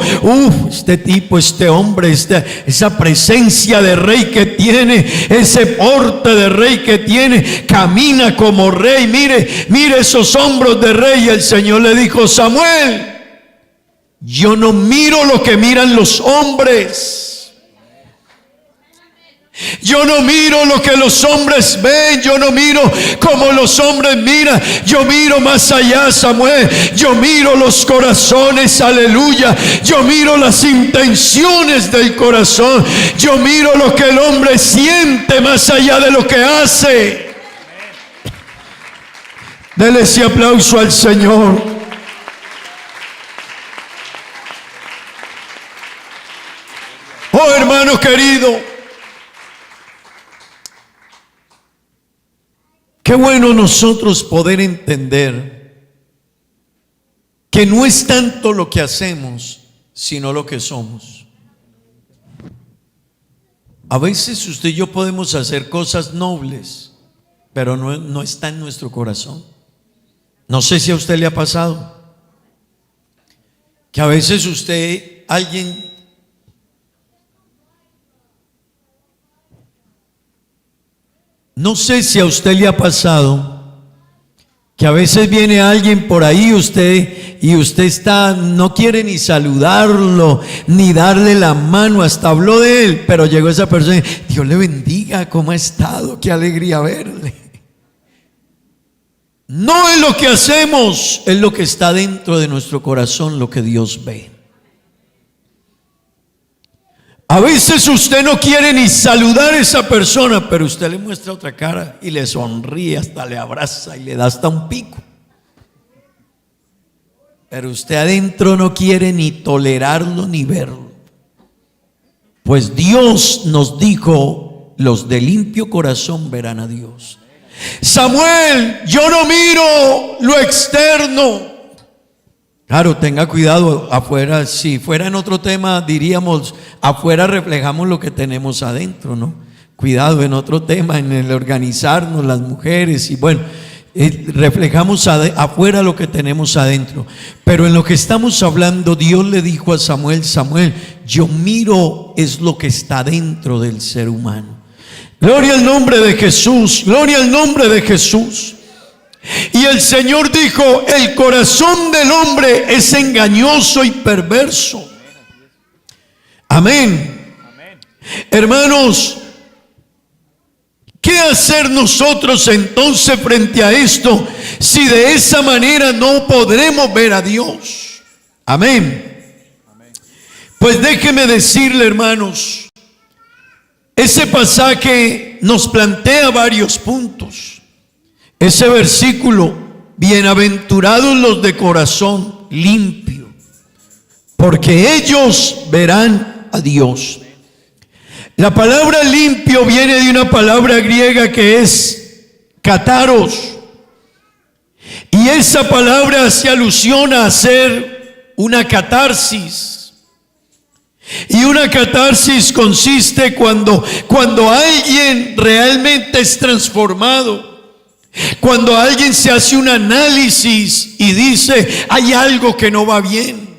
este tipo, este hombre, esa presencia de rey que tiene, ese porte de rey que tiene, camina como rey, mire esos hombros de rey. Y el Señor le dijo, Samuel, yo no miro lo que miran los hombres. Yo no miro lo que los hombres ven, yo no miro como los hombres miran, yo miro más allá, Samuel. Yo miro los corazones, aleluya. Yo miro las intenciones del corazón. Yo miro lo que el hombre siente más allá de lo que hace. Dele ese aplauso al Señor. Oh, hermano querido, qué bueno nosotros poder entender que no es tanto lo que hacemos, sino lo que somos. A veces usted y yo podemos hacer cosas nobles, pero no está en nuestro corazón. No sé si a usted le ha pasado que a veces no sé si a usted le ha pasado que a veces viene alguien por ahí y usted no quiere ni saludarlo, ni darle la mano, hasta habló de él, pero llegó esa persona y Dios le bendiga, ¿cómo ha estado? Qué alegría verle. No es lo que hacemos, es lo que está dentro de nuestro corazón, lo que Dios ve. A veces usted no quiere ni saludar a esa persona, pero usted le muestra otra cara y le sonríe, hasta le abraza y le da hasta un pico. Pero usted adentro no quiere ni tolerarlo ni verlo. Pues Dios nos dijo, los de limpio corazón verán a Dios. Samuel, yo no miro lo externo. Claro, tenga cuidado afuera. Si fuera en otro tema diríamos, afuera reflejamos lo que tenemos adentro, ¿no? Cuidado en otro tema, en el organizarnos las mujeres y bueno, reflejamos afuera lo que tenemos adentro. Pero en lo que estamos hablando, Dios le dijo a Samuel, Samuel, yo miro es lo que está dentro del ser humano. Gloria al nombre de Jesús, gloria al nombre de Jesús. Y el Señor dijo, el corazón del hombre es engañoso y perverso. Amén. Hermanos, ¿qué hacer nosotros entonces frente a esto? si de esa manera no podremos ver a Dios. Amén. Pues déjeme decirle, hermanos, ese pasaje nos plantea varios puntos. Ese versículo, bienaventurados los de corazón limpio, porque ellos verán a Dios. La palabra limpio viene de una palabra griega que es kataros, y esa palabra hace alusión a hacer una catarsis. Y una catarsis consiste cuando alguien realmente es transformado, cuando alguien se hace un análisis y dice, hay algo que no va bien.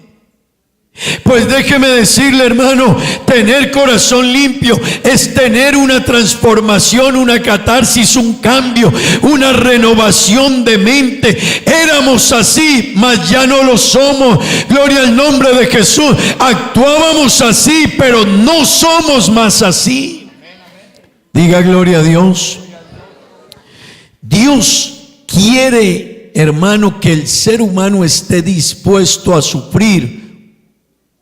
Pues déjeme decirle, hermano, tener corazón limpio es tener una transformación, una catarsis, un cambio, una renovación de mente. Éramos así, mas ya no lo somos. Gloria al nombre de Jesús. Actuábamos así, pero no somos más así. Diga gloria a Dios. Dios quiere, hermano, que el ser humano esté dispuesto a sufrir.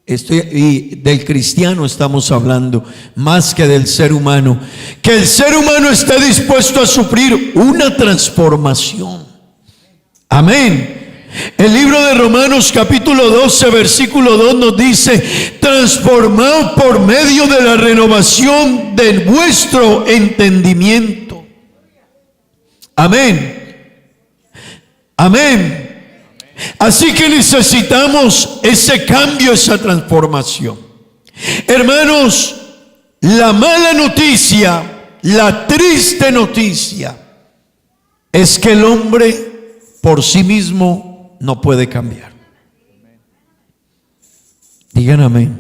Y del cristiano estamos hablando, más que del ser humano. Que el ser humano esté dispuesto a sufrir una transformación. Amén. El libro de Romanos capítulo 12 versículo 2 nos dice: transformados por medio de la renovación de vuestro entendimiento. Amén. Amén. Así que necesitamos ese cambio, esa transformación. Hermanos, la mala noticia, la triste noticia es que el hombre por sí mismo no puede cambiar. Digan amén.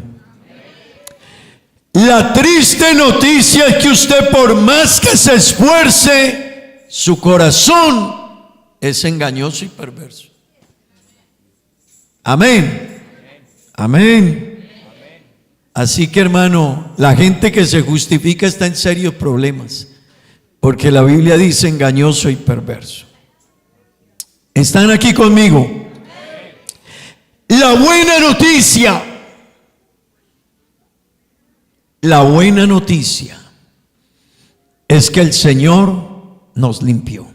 La triste noticia es que usted, por más que se esfuerce, su corazón es engañoso y perverso. Amén. Amén. Así que, hermano, la gente que se justifica está en serios problemas, porque la Biblia dice engañoso y perverso. ¿Están aquí conmigo? La buena noticia es que el Señor nos limpió.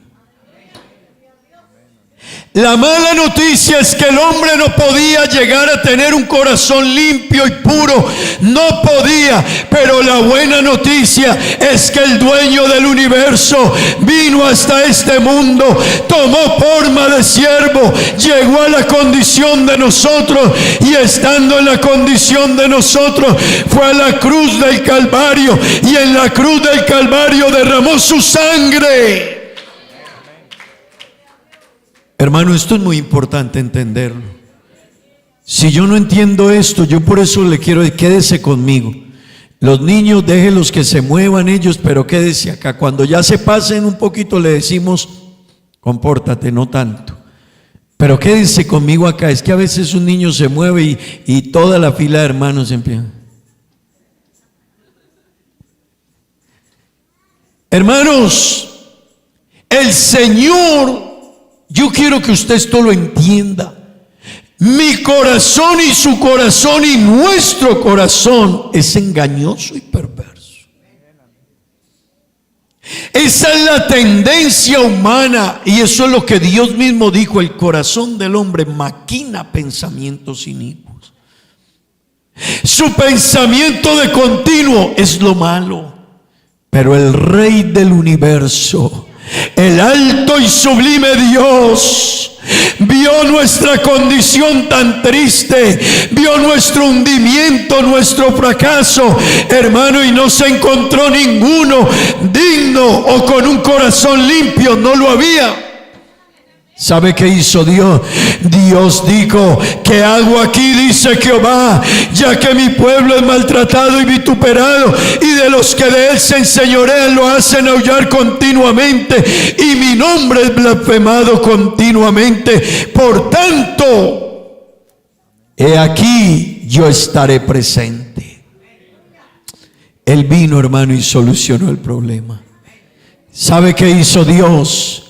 La mala noticia es que el hombre no podía llegar a tener un corazón limpio y puro. No podía. Pero la buena noticia es que el dueño del universo vino hasta este mundo, tomó forma de siervo, llegó a la condición de nosotros, y estando en la condición de nosotros fue a la cruz del Calvario, y en la cruz del Calvario derramó su sangre. Hermano, esto es muy importante entenderlo. Si yo no entiendo esto, yo por eso le quiero decir, quédese conmigo. Los niños, déjenlos que se muevan ellos, pero quédese acá. Cuando ya se pasen un poquito le decimos, compórtate, no tanto. Pero quédese conmigo acá. Es que a veces un niño se mueve y toda la fila de hermanos empieza. Hermanos, el Señor, yo quiero que usted esto lo entienda. Mi corazón y su corazón y nuestro corazón es engañoso y perverso. Esa es la tendencia humana, y eso es lo que Dios mismo dijo: el corazón del hombre maquina pensamientos inicuos. Su pensamiento de continuo es lo malo. Pero el Rey del universo, el alto y sublime Dios, vio nuestra condición tan triste, vio nuestro hundimiento, nuestro fracaso, hermano, y no se encontró ninguno digno o con un corazón limpio. No lo había. ¿Sabe qué hizo Dios? Dios dijo: ¿qué hago aquí? Dice Jehová, ya que mi pueblo es maltratado y vituperado, y de los que de él se enseñorean lo hacen aullar continuamente, y mi nombre es blasfemado continuamente. Por tanto, he aquí yo estaré presente. Él vino, hermano, y solucionó el problema. ¿Sabe qué hizo Dios?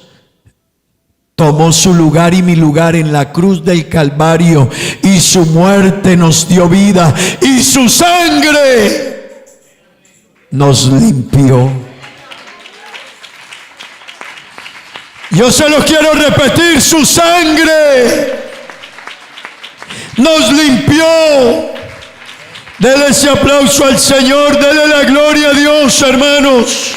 tomó su lugar y mi lugar en la cruz del Calvario, y su muerte nos dio vida, y su sangre nos limpió. Yo se lo quiero repetir, su sangre nos limpió. Dele ese aplauso al Señor, dele la gloria a Dios, hermanos.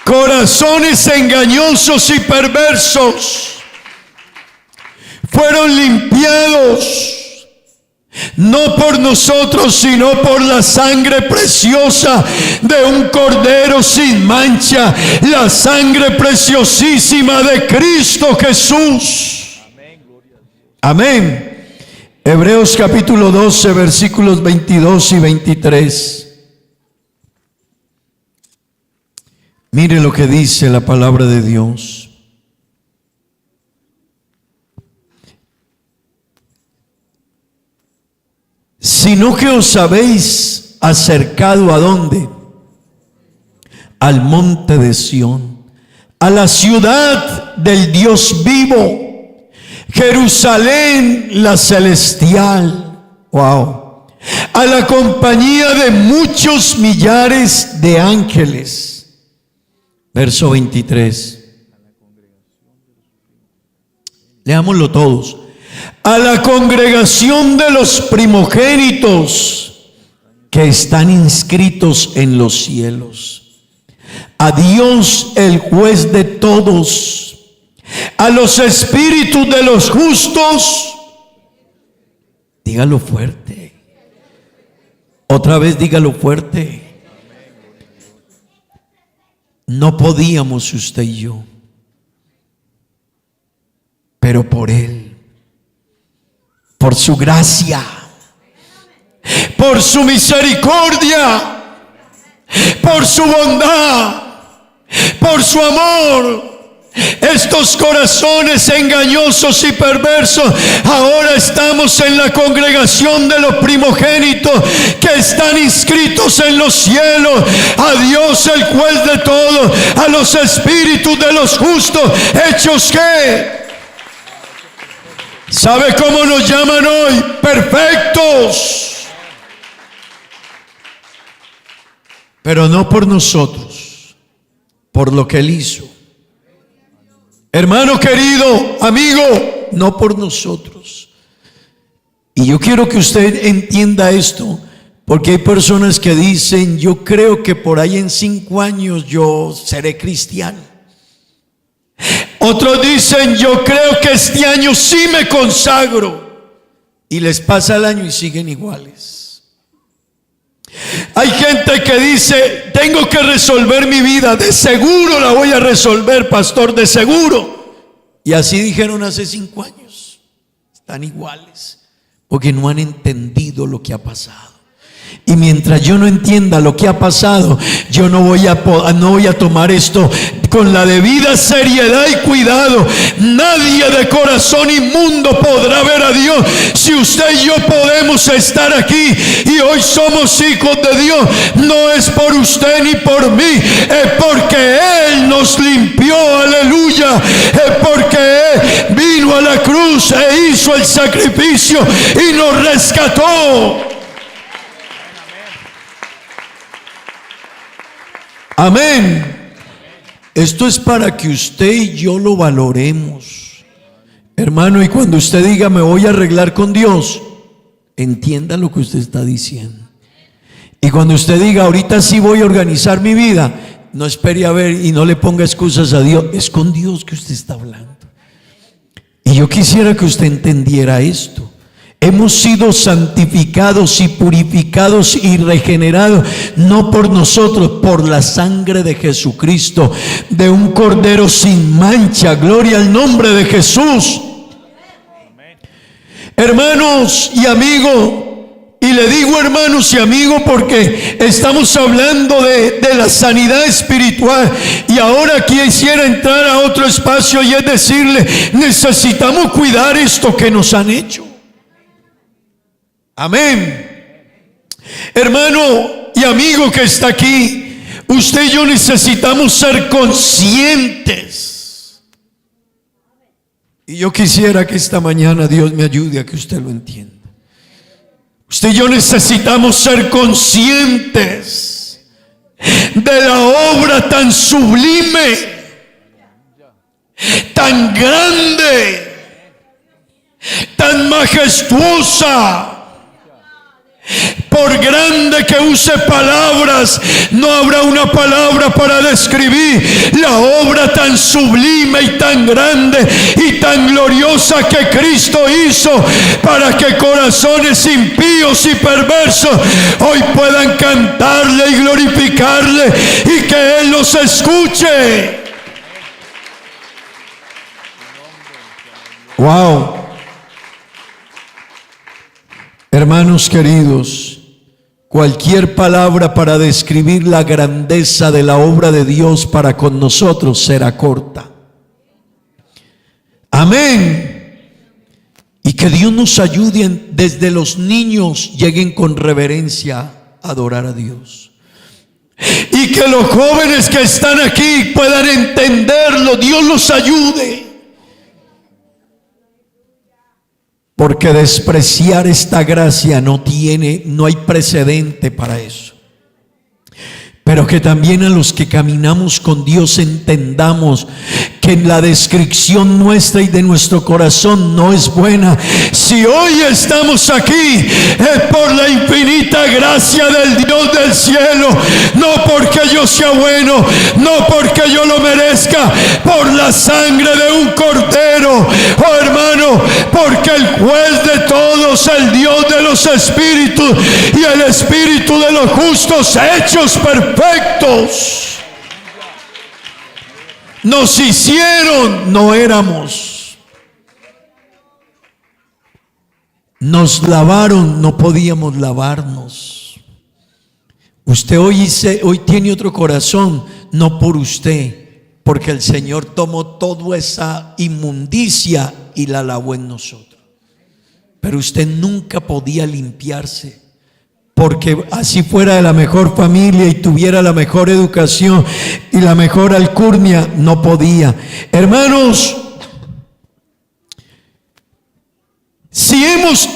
Corazones engañosos y perversos fueron limpiados, no por nosotros, sino por la sangre preciosa de un cordero sin mancha, la sangre preciosísima de Cristo Jesús. Amén. Hebreos capítulo 12, versículos 22 y 23. Mire lo que dice la palabra de Dios. Sino que os habéis acercado ¿a dónde? Al monte de Sión, a la ciudad del Dios vivo, Jerusalén la celestial, wow, a la compañía de muchos millares de ángeles. Verso 23. Leámoslo todos. A la congregación de los primogénitos que están inscritos en los cielos, a Dios el juez de todos, a los espíritus de los justos, dígalo fuerte, otra vez dígalo fuerte. No podíamos usted y yo, pero por Él, por su gracia, por su misericordia, por su bondad, por su amor, estos corazones engañosos y perversos, ahora estamos en la congregación de los primogénitos que están inscritos en los cielos, a Dios el juez de todo, a los espíritus de los justos, hechos que, ¿sabe cómo nos llaman hoy? Perfectos. Pero no por nosotros, por lo que Él hizo. Hermano querido, amigo, no por nosotros. Y yo quiero que usted entienda esto, porque hay personas que dicen, yo creo que por ahí en 5 años yo seré cristiano. Otros dicen, yo creo que este año sí me consagro. Y les pasa el año y siguen iguales. Hay gente que dice, tengo que resolver mi vida, de seguro la voy a resolver, pastor, de seguro. Y así dijeron hace 5 años. Están iguales, porque no han entendido lo que ha pasado. Y mientras yo no entienda lo que ha pasado, yo no voy a tomar esto con la debida seriedad y cuidado. Nadie de corazón inmundo podrá ver a Dios. Si usted y yo podemos estar aquí y hoy somos hijos de Dios, no es por usted ni por mí, es porque Él nos limpió, aleluya. Es porque Él vino a la cruz e hizo el sacrificio y nos rescató. Amén. Esto es para que usted y yo lo valoremos, hermano. Y cuando usted diga me voy a arreglar con Dios, entienda lo que usted está diciendo. Y cuando usted diga ahorita sí voy a organizar mi vida, no espere a ver y no le ponga excusas a Dios. Es con Dios que usted está hablando. Y yo quisiera que usted entendiera esto. Hemos sido santificados y purificados y regenerados, no por nosotros, por la sangre de Jesucristo, de un cordero sin mancha. Gloria al nombre de Jesús. Hermanos y amigos, y le digo hermanos y amigos porque estamos hablando de la sanidad espiritual, y ahora quisiera entrar a otro espacio y es decirle, necesitamos cuidar esto que nos han hecho. Amén. Hermano y amigo que está aquí, usted y yo necesitamos ser conscientes. Y yo quisiera que esta mañana Dios me ayude a que usted lo entienda. Usted y yo necesitamos ser conscientes de la obra tan sublime, tan grande, tan majestuosa. Por grande que use palabras, no habrá una palabra para describir la obra tan sublime y tan grande y tan gloriosa que Cristo hizo para que corazones impíos y perversos hoy puedan cantarle y glorificarle y que Él los escuche. Wow. Hermanos queridos, cualquier palabra para describir la grandeza de la obra de Dios para con nosotros será corta. Amén. Y que Dios nos ayude desde los niños lleguen con reverencia a adorar a Dios. Y que los jóvenes que están aquí puedan entenderlo. Dios los ayude. Porque despreciar esta gracia no hay precedente para eso. Pero que también a los que caminamos con Dios entendamos que la descripción nuestra y de nuestro corazón no es buena. Si hoy estamos aquí es por la infinita gracia del Dios del cielo, no porque yo sea bueno, no porque yo lo merezca, por la sangre de un cordero, oh hermano, porque el juez de todos, el Dios de los espíritus y el espíritu de los justos hechos perfectos, nos hicieron, no éramos. Nos lavaron, no podíamos lavarnos. Usted hoy tiene otro corazón, no por usted, porque el Señor tomó toda esa inmundicia y la lavó en nosotros. Pero usted nunca podía limpiarse. Porque así fuera de la mejor familia y tuviera la mejor educación y la mejor alcurnia, no podía. Hermanos, si hemos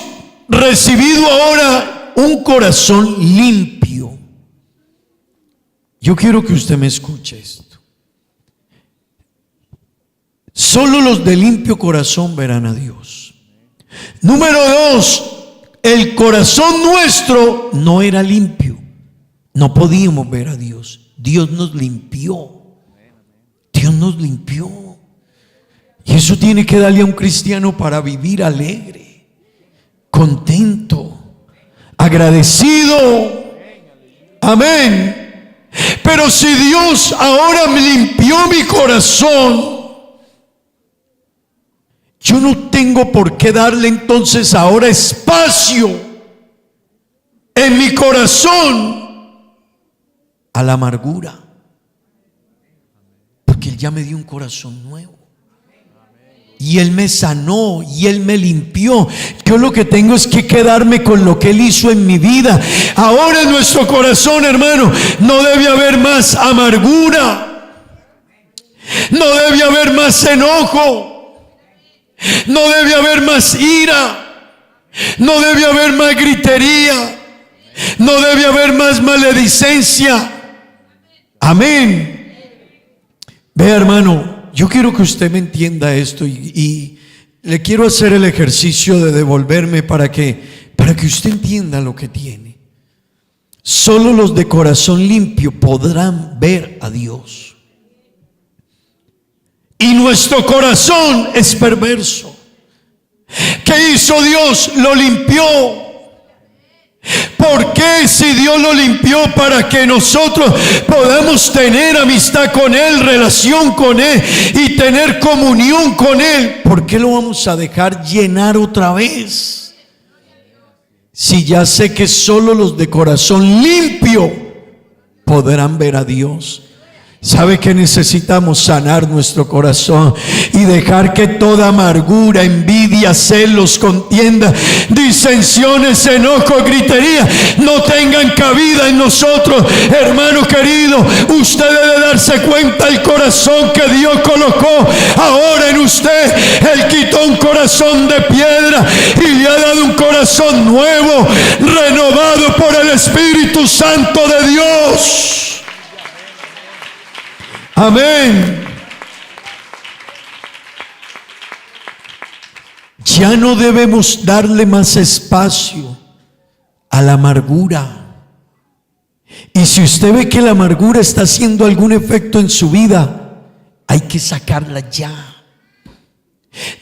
recibido ahora un corazón limpio, yo quiero que usted me escuche esto. Solo los de limpio corazón verán a Dios. Número 2. El corazón nuestro no era limpio. No podíamos ver a Dios. Dios nos limpió. Dios nos limpió. Y eso tiene que darle a un cristiano para vivir alegre, contento, agradecido. Amén. Pero si Dios ahora me limpió mi corazón, yo no tengo por qué darle entonces ahora espacio en mi corazón a la amargura, porque Él ya me dio un corazón nuevo y Él me sanó y Él me limpió. Yo lo que tengo es que quedarme con lo que Él hizo en mi vida. Ahora en nuestro corazón, hermano, no debe haber más amargura, no debe haber más enojo, no debe haber más ira, no debe haber más gritería, no debe haber más maledicencia. Amén. Vea, hermano, yo quiero que usted me entienda esto y le quiero hacer el ejercicio de devolverme para que usted entienda lo que tiene. Solo los de corazón limpio podrán ver a Dios. Y nuestro corazón es perverso. ¿Qué hizo Dios? Lo limpió. ¿Por qué? Si Dios lo limpió para que nosotros podamos tener amistad con Él, relación con Él y tener comunión con Él, ¿por qué lo vamos a dejar llenar otra vez? Si ya sé que solo los de corazón limpio podrán ver a Dios. ¿Sabe que necesitamos sanar nuestro corazón y dejar que toda amargura, envidia, celos, contienda, disensiones, enojo, gritería no tengan cabida en nosotros? Hermano querido, usted debe darse cuenta el corazón que Dios colocó ahora en usted. Él quitó un corazón de piedra y le ha dado un corazón nuevo, renovado por el Espíritu Santo de Dios. Amén. Ya no debemos darle más espacio a la amargura. Y si usted ve que la amargura está haciendo algún efecto en su vida, hay que sacarla ya.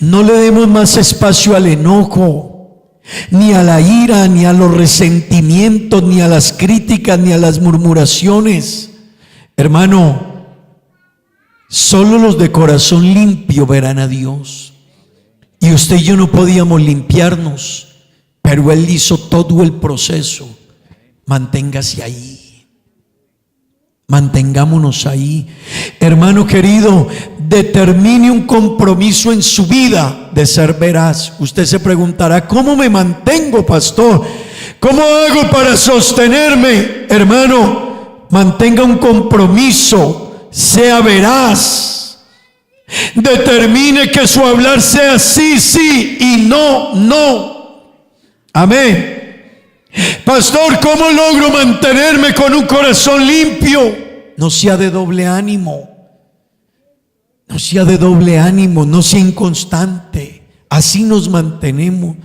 No le demos más espacio al enojo, ni a la ira, ni a los resentimientos, ni a las críticas, ni a las murmuraciones. Hermano, solo los de corazón limpio verán a Dios. Y usted y yo no podíamos limpiarnos, pero Él hizo todo el proceso. Manténgase ahí. Mantengámonos ahí. Hermano querido, determine un compromiso en su vida de ser veraz. Usted se preguntará, ¿cómo me mantengo, pastor? ¿Cómo hago para sostenerme? Hermano, mantenga un compromiso. Sea veraz. Determine que su hablar sea sí, sí y no, no. Amén. Pastor, ¿cómo logro mantenerme con un corazón limpio? No sea de doble ánimo. No sea de doble ánimo, no sea inconstante. Así nos mantenemos.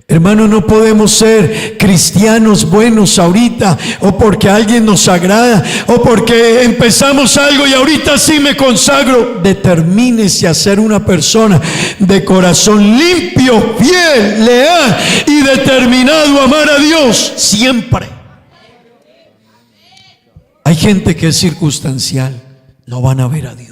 Hermano, no podemos ser cristianos buenos ahorita, o porque alguien nos agrada, o porque empezamos algo y ahorita sí me consagro. Determínese a ser una persona de corazón limpio, fiel, leal y determinado a amar a Dios siempre. Hay gente que es circunstancial, no van a ver a Dios.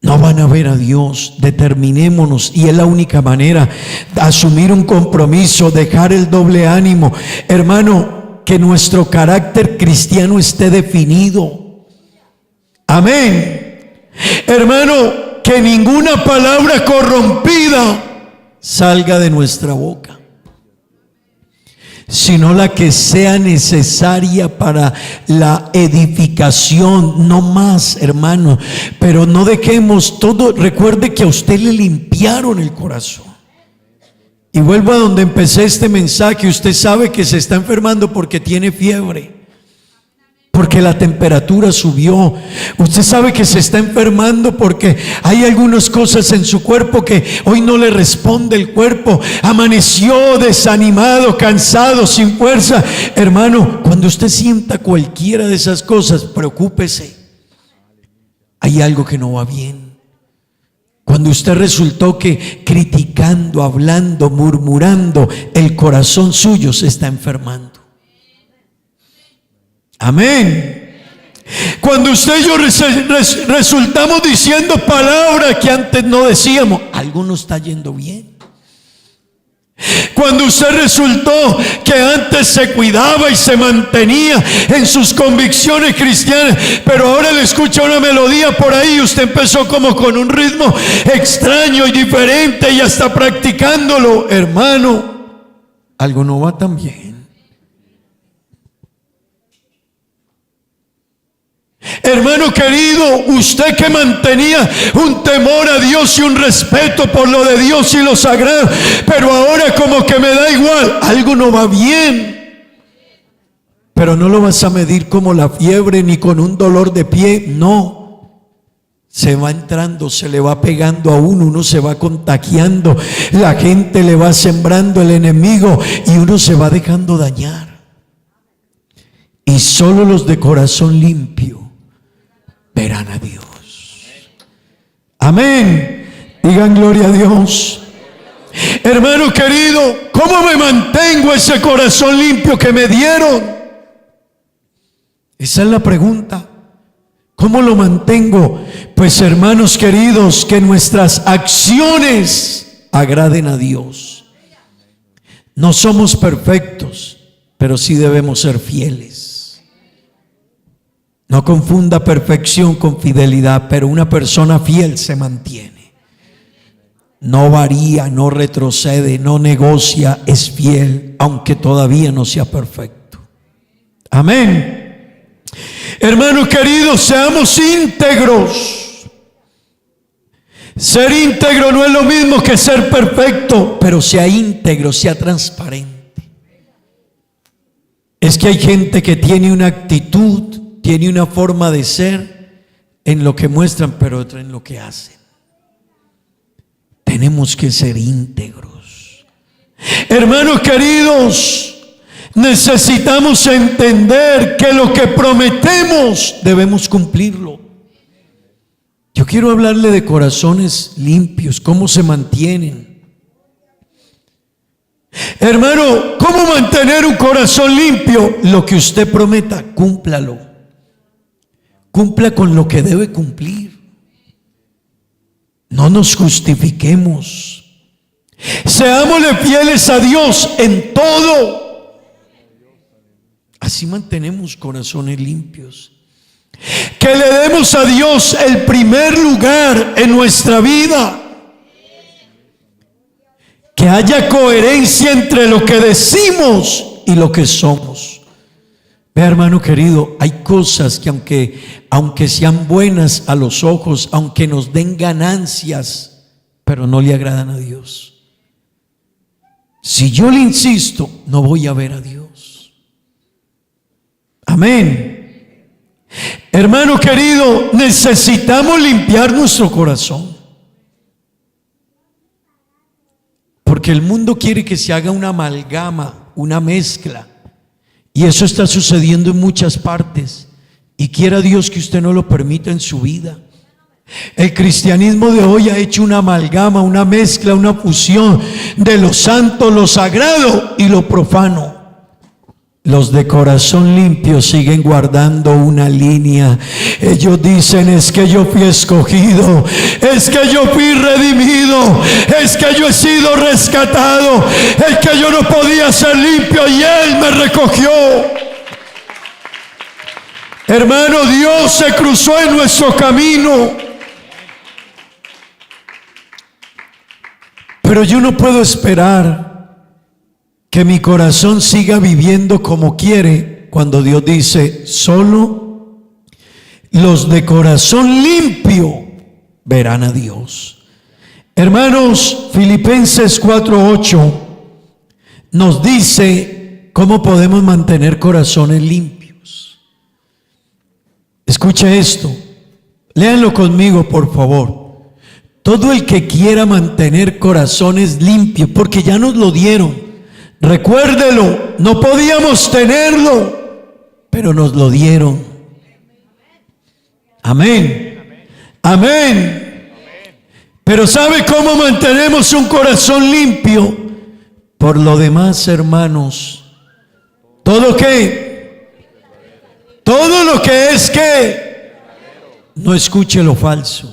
No van a ver a Dios. Determinémonos, y es la única manera de asumir un compromiso, dejar el doble ánimo. Hermano, que nuestro carácter cristiano esté definido. Amén. Hermano, que ninguna palabra corrompida salga de nuestra boca, sino la que sea necesaria para la edificación, no más, hermano. Pero no dejemos todo. Recuerde que a usted le limpiaron el corazón. Y vuelvo a donde empecé este mensaje. Usted sabe que se está enfermando porque tiene fiebre, porque la temperatura subió. Usted sabe que se está enfermando porque hay algunas cosas en su cuerpo que hoy no le responde el cuerpo. Amaneció desanimado, cansado, sin fuerza. Hermano, cuando usted sienta cualquiera de esas cosas, preocúpese. Hay algo que no va bien. Cuando usted resultó que criticando, hablando, murmurando, el corazón suyo se está enfermando. Amén. Cuando usted y yo resultamos diciendo palabras que antes no decíamos, algo no está yendo bien. Cuando usted resultó que antes se cuidaba y se mantenía en sus convicciones cristianas, pero ahora le escucha una melodía por ahí y usted empezó como con un ritmo extraño y diferente y hasta practicándolo, hermano, algo no va tan bien. Hermano querido, usted que mantenía un temor a Dios y un respeto por lo de Dios y lo sagrado, pero ahora como que me da igual, algo no va bien. Pero no lo vas a medir como la fiebre ni con un dolor de pie, no. Se va entrando, se le va pegando a uno se va contagiando, la gente le va sembrando el enemigo y uno se va dejando dañar. Y solo los de corazón limpio verán a Dios. Amén. Digan gloria a Dios. Hermano querido, ¿cómo me mantengo ese corazón limpio que me dieron? Esa es la pregunta. ¿Cómo lo mantengo? Pues hermanos queridos, que nuestras acciones agraden a Dios. No somos perfectos, pero sí debemos ser fieles. No confunda perfección con fidelidad, pero una persona fiel se mantiene. No varía, no retrocede, no negocia, es fiel, aunque todavía no sea perfecto. Amén. Hermanos queridos, seamos íntegros. Ser íntegro no es lo mismo que ser perfecto, pero sea íntegro, sea transparente. Es que hay gente que tiene una actitud, tiene una forma de ser en lo que muestran, pero otra en lo que hacen. Tenemos que ser íntegros. Hermanos queridos, necesitamos entender que lo que prometemos debemos cumplirlo. Yo quiero hablarle de corazones limpios, cómo se mantienen. Hermano, ¿cómo mantener un corazón limpio? Lo que usted prometa, cúmplalo. Cumpla con lo que debe cumplir. No nos justifiquemos. Seámosle fieles a Dios en todo. Así mantenemos corazones limpios. Que le demos a Dios el primer lugar en nuestra vida. Que haya coherencia entre lo que decimos y lo que somos. Vea, hermano querido, hay cosas que aunque sean buenas a los ojos, aunque nos den ganancias, pero no le agradan a Dios. Si yo le insisto, no voy a ver a Dios. Amén. Hermano querido, necesitamos limpiar nuestro corazón. Porque el mundo quiere que se haga una amalgama, una mezcla. Y eso está sucediendo en muchas partes. Y quiera Dios que usted no lo permita en su vida. El cristianismo de hoy ha hecho una amalgama, una mezcla, una fusión de lo santo, lo sagrado y lo profano. Los de corazón limpio siguen guardando una línea. Ellos dicen: es que yo fui escogido, es que yo fui redimido, es que yo he sido rescatado, es que yo no podía ser limpio y Él me recogió. Hermano, Dios se cruzó en nuestro camino. Pero yo no puedo esperar que mi corazón siga viviendo como quiere, cuando Dios dice: solo los de corazón limpio verán a Dios. Hermanos, Filipenses 4:8 nos dice cómo podemos mantener corazones limpios. Escuche esto, léanlo conmigo por favor. Todo el que quiera mantener corazones limpios, porque ya nos lo dieron. Recuérdelo, no podíamos tenerlo, pero nos lo dieron. Amén. Amén. Pero ¿sabe cómo mantenemos un corazón limpio? Por lo demás, hermanos, todo lo que es que no escuche lo falso.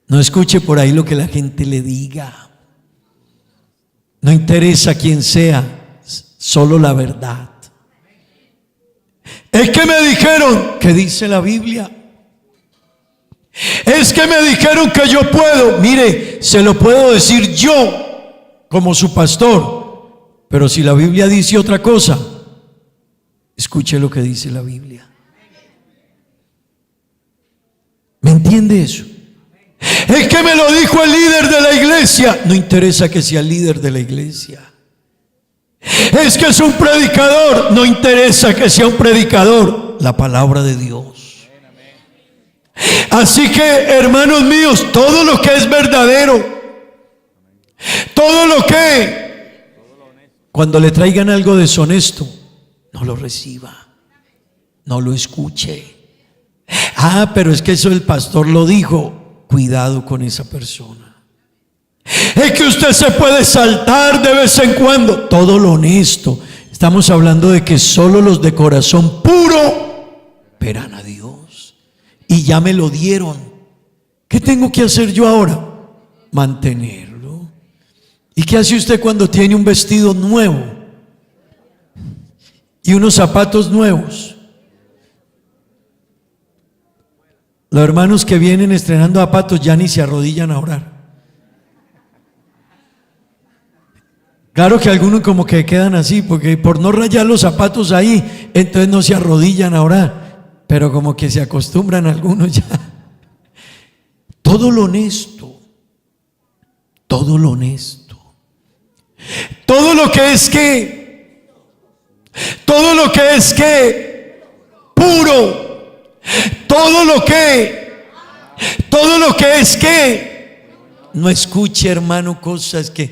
No escuche por ahí lo que la gente le diga. No interesa quién sea, solo la verdad. Es que me dijeron, ¿qué dice la Biblia? Es que me dijeron que yo puedo. Mire, se lo puedo decir yo como su pastor, pero si la Biblia dice otra cosa, escuche lo que dice la Biblia. ¿Me entiende eso? Es que me lo dijo el líder de la iglesia. No interesa que sea el líder de la iglesia. Es que es un predicador. No interesa que sea un predicador. La palabra de Dios. Así que, hermanos míos, todo lo que es verdadero, todo lo que, cuando le traigan algo deshonesto, no lo reciba, no lo escuche. Ah, pero es que eso el pastor lo dijo. Cuidado con esa persona. Es que usted se puede saltar de vez en cuando. Todo lo honesto. Estamos hablando de que solo los de corazón puro verán a Dios. Y ya me lo dieron. ¿Qué tengo que hacer yo ahora? Mantenerlo. ¿Y qué hace usted cuando tiene un vestido nuevo y unos zapatos nuevos? Los hermanos que vienen estrenando zapatos ya ni se arrodillan a orar. Claro que algunos como que quedan así, porque por no rayar los zapatos ahí, entonces no se arrodillan a orar, pero como que se acostumbran algunos ya. Todo lo honesto, todo lo honesto, todo lo que es que, todo lo que es que, puro, todo lo que es que. No escuche, hermano, cosas que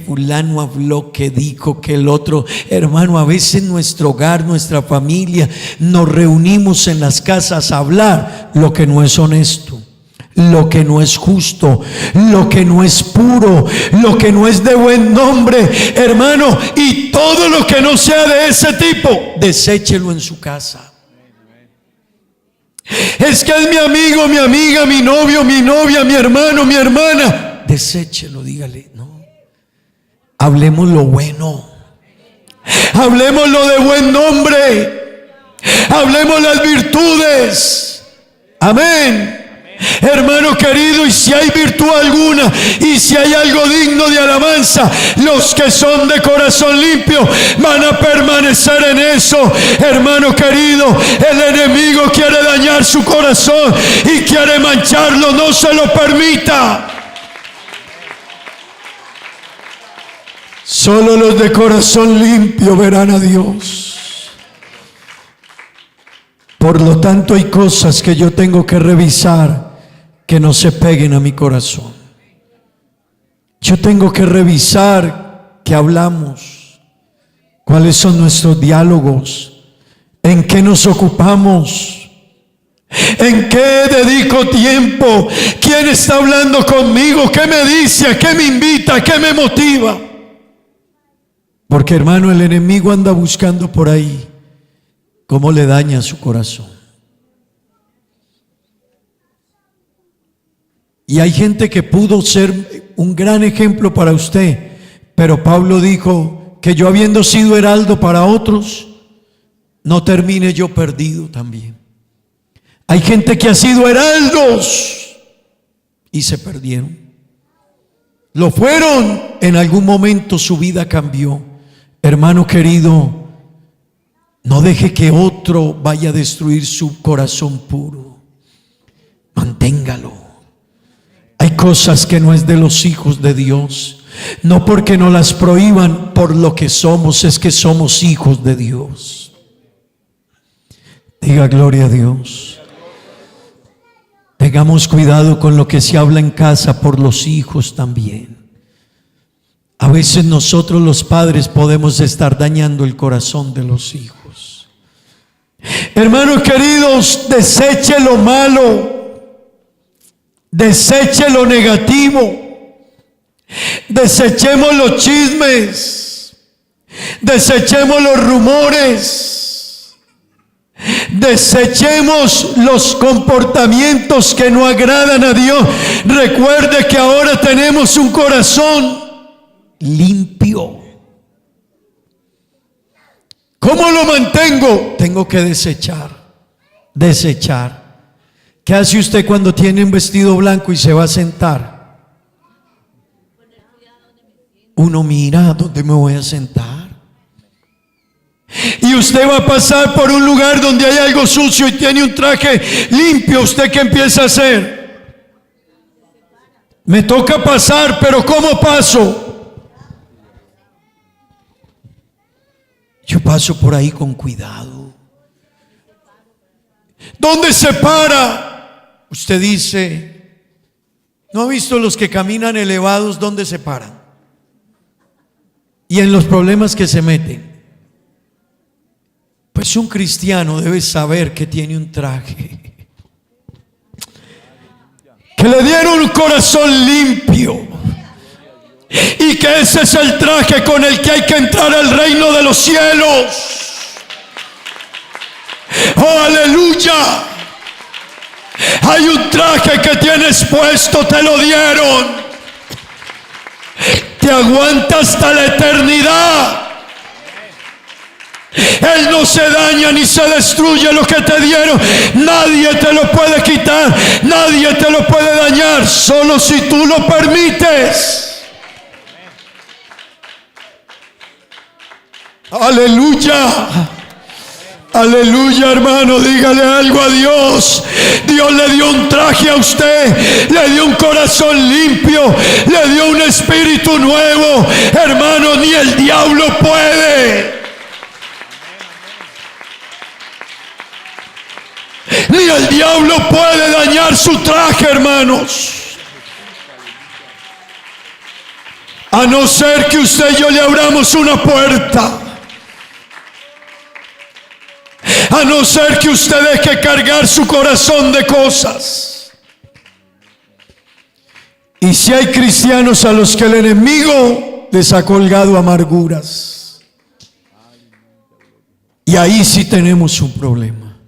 fulano habló, que dijo, que el otro. Hermano, a veces nuestro hogar, nuestra familia, nos reunimos en las casas a hablar lo que no es honesto, lo que no es justo, lo que no es puro, lo que no es de buen nombre, hermano. Y todo lo que no sea de ese tipo, deséchelo en su casa. Es que es mi amigo, mi amiga, mi novio, mi novia, mi hermano, mi hermana. Deséchelo, dígale, no. Hablemos lo bueno. Hablemos lo de buen nombre. Hablemos las virtudes. Amén. Hermano querido, y si hay virtud alguna, y si hay algo digno de alabanza, los que son de corazón limpio van a permanecer en eso. Hermano querido, el enemigo quiere dañar su corazón y quiere mancharlo, no se lo permita. Solo los de corazón limpio verán a Dios. Por lo tanto, hay cosas que yo tengo que revisar que no se peguen a mi corazón. Yo tengo que revisar qué hablamos, cuáles son nuestros diálogos, en qué nos ocupamos, en qué dedico tiempo, quién está hablando conmigo, qué me dice, a qué me invita, qué me motiva. Porque, hermano, el enemigo anda buscando por ahí cómo le daña su corazón. Y hay gente que pudo ser un gran ejemplo para usted, pero Pablo dijo que yo, habiendo sido heraldo para otros, no termine yo perdido también. Hay gente que ha sido heraldos y se perdieron. Lo fueron, en algún momento su vida cambió. Hermano querido, no deje que otro vaya a destruir su corazón puro. Manténgalo. Hay cosas que no es de los hijos de Dios, no porque no las prohíban, por lo que somos, es que somos hijos de Dios. Diga gloria a Dios. Tengamos cuidado con lo que se habla en casa por los hijos también. A veces nosotros los padres podemos estar dañando el corazón de los hijos. Hermanos queridos, deseche lo malo. Deseche lo negativo. Desechemos los chismes. Desechemos los rumores. Desechemos los comportamientos que no agradan a Dios. Recuerde que ahora tenemos un corazón limpio. ¿Cómo lo mantengo? Tengo que desechar. ¿Qué hace usted cuando tiene un vestido blanco y se va a sentar? Uno mira dónde me voy a sentar. Y usted va a pasar por un lugar donde hay algo sucio y tiene un traje limpio. ¿Usted qué empieza a hacer? Me toca pasar, pero ¿cómo paso? Yo paso por ahí con cuidado. ¿Dónde se para? Usted dice, ¿no ha visto los que caminan elevados dónde se paran? Y en los problemas que se meten. Pues un cristiano debe saber que tiene un traje, que le dieron un corazón limpio, y que ese es el traje con el que hay que entrar al reino de los cielos. ¡Oh, aleluya! Hay un traje que tienes puesto, te lo dieron. Te aguanta hasta la eternidad. Él no se daña ni se destruye lo que te dieron. Nadie te lo puede quitar, nadie te lo puede dañar, solo si tú lo permites. Aleluya. Aleluya, hermano, dígale algo a Dios. Dios le dio un traje a usted, le dio un corazón limpio, le dio un espíritu nuevo. Hermano, ni el diablo puede. Ni el diablo puede dañar su traje, hermanos. A no ser que usted y yo le abramos una puerta. A no ser que usted deje cargar su corazón de cosas. Y si hay cristianos a los que el enemigo les ha colgado amarguras, y ahí sí tenemos un problema.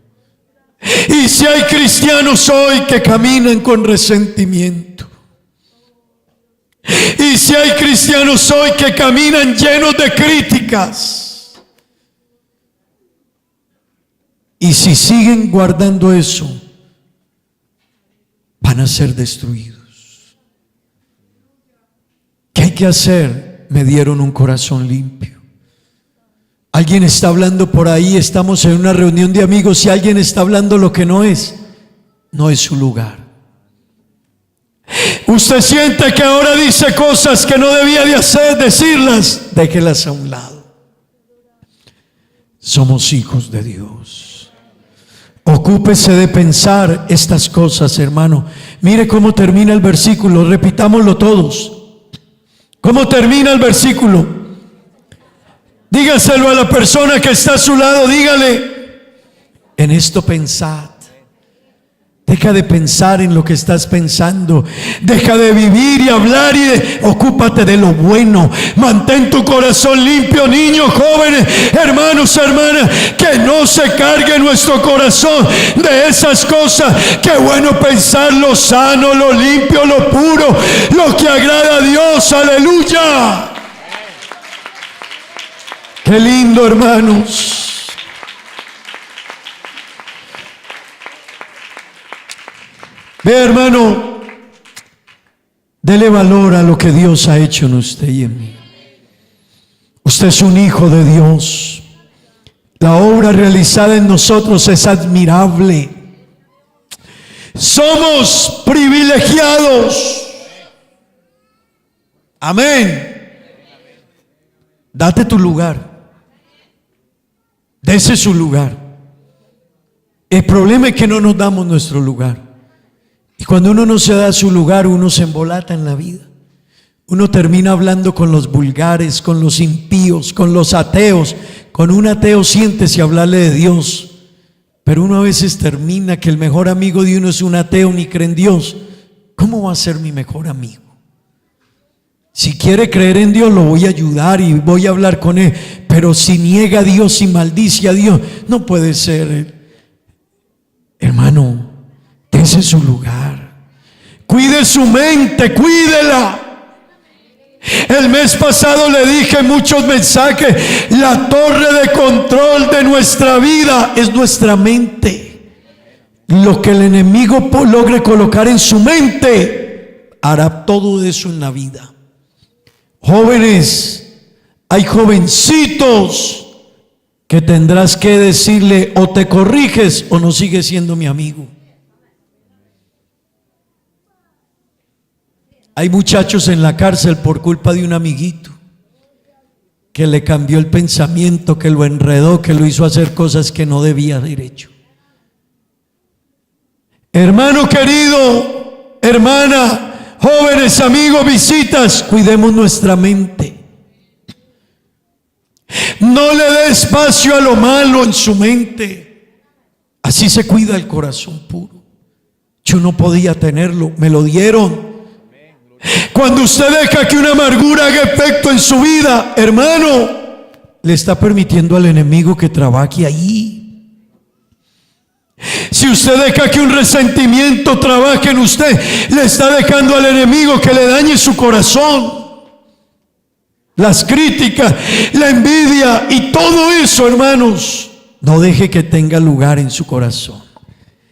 Y si hay cristianos hoy que caminan con resentimiento, y si hay cristianos hoy que caminan llenos de críticas, y si siguen guardando eso, van a ser destruidos. ¿Qué hay que hacer? Me dieron un corazón limpio. Alguien está hablando por ahí, estamos en una reunión de amigos y alguien está hablando lo que no es su lugar. Usted siente que ahora dice cosas que no debía de hacer, decirlas, déjelas a un lado. Somos hijos de Dios. Ocúpese de pensar estas cosas, hermano. Mire cómo termina el versículo, repitámoslo todos. ¿Cómo termina el versículo? Dígaselo a la persona que está a su lado, dígale: en esto pensad. Deja de pensar en lo que estás pensando. Deja de vivir y hablar ocúpate de lo bueno. Mantén tu corazón limpio, niños, jóvenes, hermanos, hermanas. Que no se cargue nuestro corazón de esas cosas. Qué bueno pensar lo sano, lo limpio, lo puro, lo que agrada a Dios. Aleluya. Qué lindo, hermanos. Ve, hermano, dele valor a lo que Dios ha hecho en usted y en mí. Usted es un hijo de Dios. La obra realizada en nosotros es admirable. Somos privilegiados. Amén. Date tu lugar. Dese su lugar. El problema es que no nos damos nuestro lugar. Y cuando uno no se da su lugar, uno se embolata en la vida. Uno termina hablando con los vulgares, con los impíos, con los ateos. Con un ateo siéntese a hablarle de Dios. Pero uno a veces termina que el mejor amigo de uno es un ateo, ni cree en Dios. ¿Cómo va a ser mi mejor amigo? Si quiere creer en Dios, lo voy a ayudar y voy a hablar con él. Pero si niega a Dios y maldice a Dios, no puede ser. Hermano, dése su lugar. Cuide su mente, cuídela. El mes pasado le dije muchos mensajes. La torre de control de nuestra vida es nuestra mente. Lo que el enemigo logre colocar en su mente, hará todo eso en la vida. Jóvenes, hay jovencitos que tendrás que decirle: o te corriges o no sigues siendo mi amigo. Hay muchachos en la cárcel por culpa de un amiguito que le cambió el pensamiento, que lo enredó, que lo hizo hacer cosas que no debía haber hecho. Hermano querido, hermana, jóvenes, amigos, visitas, cuidemos nuestra mente. No le dé espacio a lo malo en su mente. Así se cuida el corazón puro. Yo no podía tenerlo, me lo dieron. Cuando usted deja que una amargura haga efecto en su vida, hermano, le está permitiendo al enemigo que trabaje ahí. Si usted deja que un resentimiento trabaje en usted, le está dejando al enemigo que le dañe su corazón. las críticas, la envidia y todo eso, hermanos, no deje que tenga lugar en su corazón.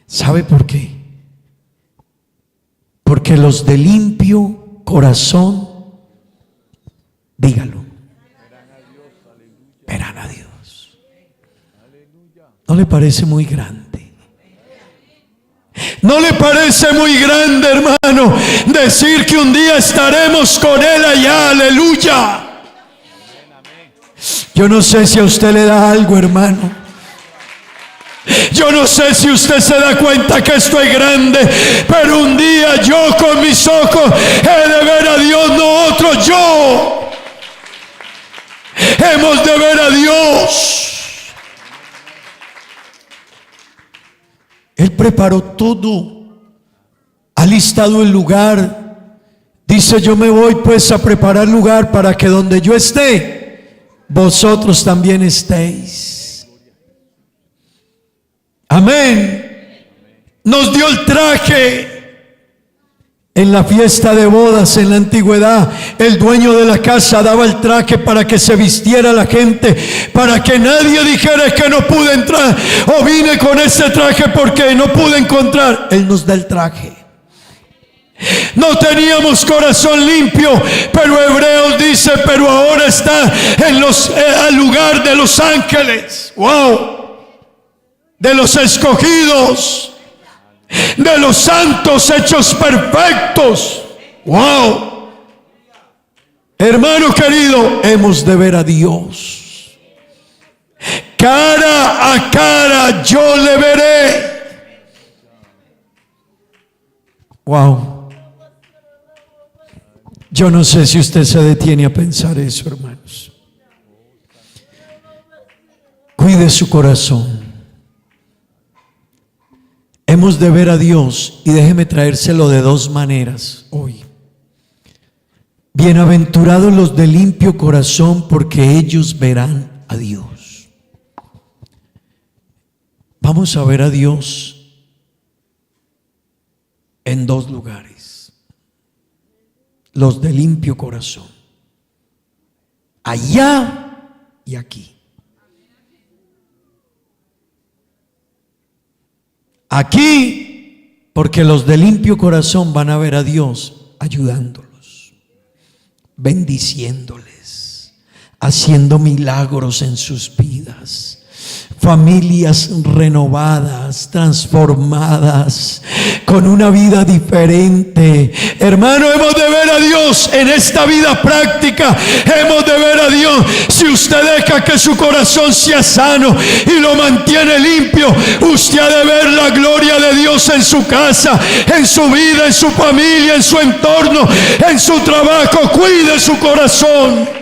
¿Sabe por qué? Porque los de limpio corazón, dígalo, verán a Dios. ¿No le parece muy grande? ¿No le parece muy grande, hermano, decir que un día estaremos con Él allá? Aleluya. Yo no sé si a usted le da algo, hermano. Yo no sé si usted se da cuenta que esto es grande, pero un día yo con mis ojos he de ver a Dios, no otro, yo. Hemos de ver a Dios. Él preparó todo, ha listado el lugar. Dice: yo me voy pues a preparar lugar para que donde yo esté, vosotros también estéis. Amén. Nos dio el traje. En la fiesta de bodas en la antigüedad, el dueño de la casa daba el traje para que se vistiera la gente, para que nadie dijera que no pude entrar o vine con ese traje porque no pude encontrar. Él nos da el traje. No teníamos corazón limpio, pero Hebreos dice: pero ahora está en al lugar de los ángeles. Wow. De los escogidos, de los santos hechos perfectos. Wow. Hermano querido, hemos de ver a Dios. Cara a cara yo le veré. Wow. Yo no sé si usted se detiene a pensar eso, hermanos. Cuide su corazón. Hemos de ver a Dios, y déjeme traérselo de dos maneras hoy. Bienaventurados los de limpio corazón, porque ellos verán a Dios. Vamos a ver a Dios en dos lugares. Los de limpio corazón, allá y aquí. Aquí, porque los de limpio corazón van a ver a Dios ayudándolos, bendiciéndoles, haciendo milagros en sus vidas. Familias renovadas, transformadas, con una vida diferente. Hermano, hemos de ver a Dios en esta vida práctica. Hemos de ver a Dios. Si usted deja que su corazón sea sano y lo mantiene limpio, usted ha de ver la gloria de Dios en su casa, en su vida, en su familia, en su entorno, en su trabajo. Cuide su corazón.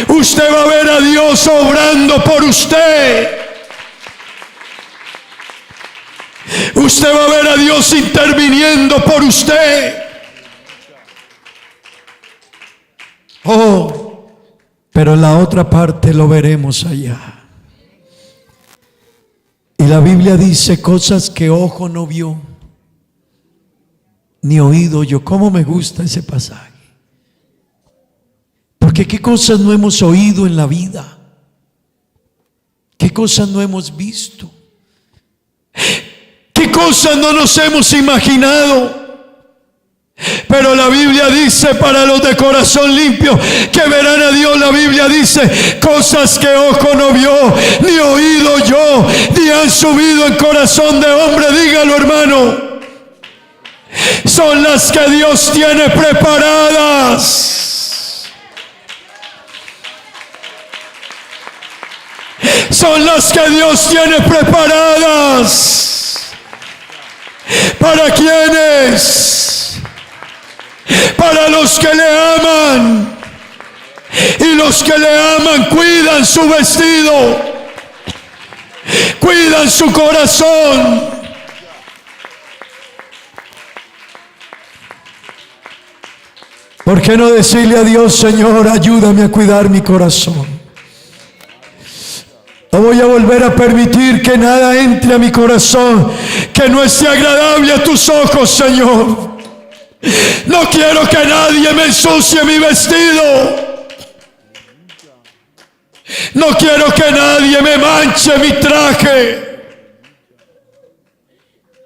Usted va a ver a Dios obrando por usted. Usted va a ver a Dios interviniendo por usted. Oh, pero la otra parte lo veremos allá. Y la Biblia dice: cosas que ojo no vio, ni oído yo. ¿Cómo me gusta ese pasaje? Porque qué cosas no hemos oído en la vida, qué cosas no hemos visto, qué cosas no nos hemos imaginado. Pero la Biblia dice: para los de corazón limpio, que verán a Dios. La Biblia dice: cosas que ojo no vio, ni oído yo, ni han subido en corazón de hombre. Dígalo, hermano. Son las que Dios tiene preparadas. Son las que Dios tiene preparadas. ¿Para quiénes? Para los que le aman. Y los que le aman cuidan su vestido, cuidan su corazón. ¿Por qué no decirle a Dios: Señor, ayúdame a cuidar mi corazón? No voy a volver a permitir que nada entre a mi corazón que no esté agradable a tus ojos, Señor. No quiero que nadie me ensucie mi vestido. No quiero que nadie me manche mi traje.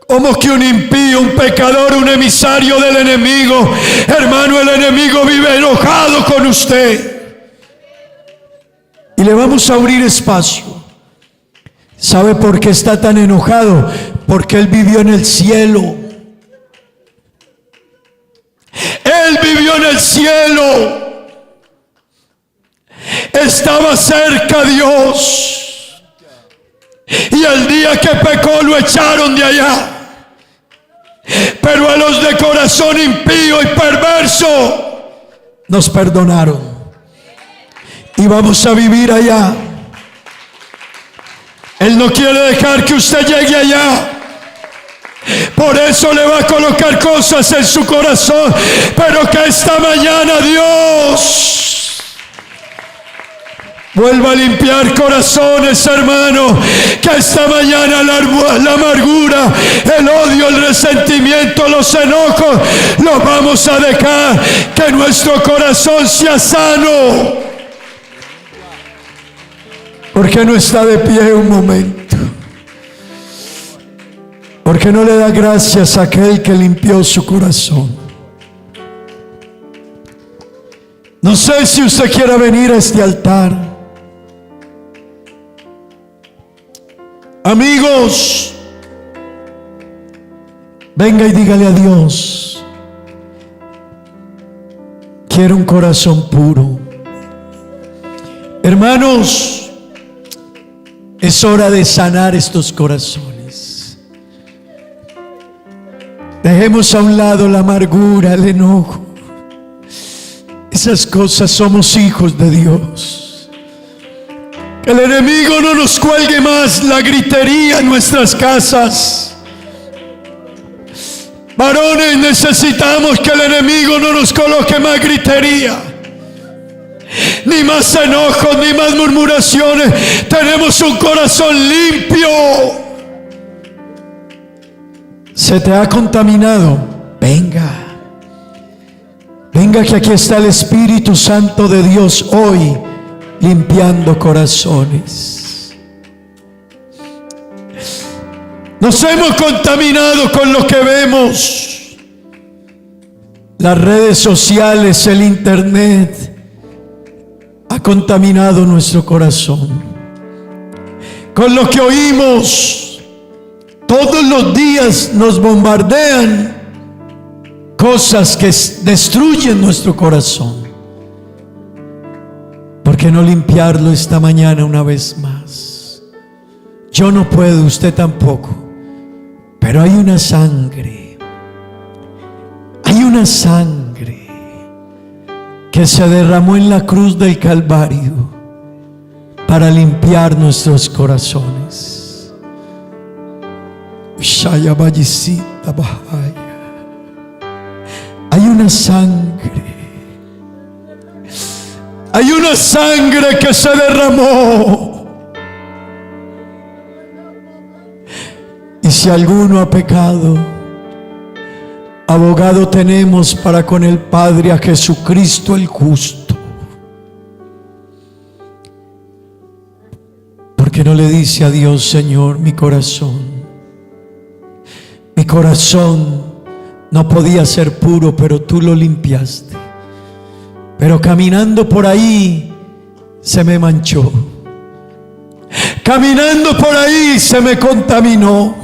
Como que un impío, un pecador, un emisario del enemigo. Hermano, el enemigo vive enojado con usted. Y le vamos a abrir espacio. ¿Sabe por qué está tan enojado? Porque él vivió en el cielo. Él vivió en el cielo. Estaba cerca a Dios. Y el día que pecó lo echaron de allá. Pero a los de corazón impío y perverso nos perdonaron. Y vamos a vivir allá. Él no quiere dejar que usted llegue allá. Por eso le va a colocar cosas en su corazón. Pero que esta mañana Dios vuelva a limpiar corazones, hermano. Que esta mañana la amargura, el odio, el resentimiento, los enojos, los vamos a dejar. Que nuestro corazón sea sano. ¿Por qué no está de pie un momento? ¿Por qué no le da gracias a aquel que limpió su corazón? No sé si usted quiera venir a este altar. Amigos, venga y dígale a Dios: quiero un corazón puro. Hermanos, es hora de sanar estos corazones. Dejemos a un lado la amargura, el enojo. Esas cosas, somos hijos de Dios. Que el enemigo no nos cuelgue más la gritería en nuestras casas. Varones, necesitamos que el enemigo no nos coloque más gritería, ni más enojos, ni más murmuraciones. Tenemos un corazón limpio. ¿Se te ha contaminado? Venga. Venga, que aquí está el Espíritu Santo de Dios hoy limpiando corazones. Nos hemos contaminado con lo que vemos. Las redes sociales, el internet ha contaminado nuestro corazón. Con lo que oímos, todos los días nos bombardean cosas que destruyen nuestro corazón. ¿Por qué no limpiarlo esta mañana una vez más? Yo no puedo, usted tampoco. Pero hay una sangre. Hay una sangre que se derramó en la cruz del Calvario para limpiar nuestros corazones. Hay una sangre. Hay una sangre que se derramó. Y si alguno ha pecado, abogado tenemos para con el Padre, a Jesucristo el justo. ¿Por qué no le dice a Dios: Señor, mi corazón no podía ser puro, pero tú lo limpiaste? Pero caminando por ahí se me manchó. Caminando por ahí se me contaminó.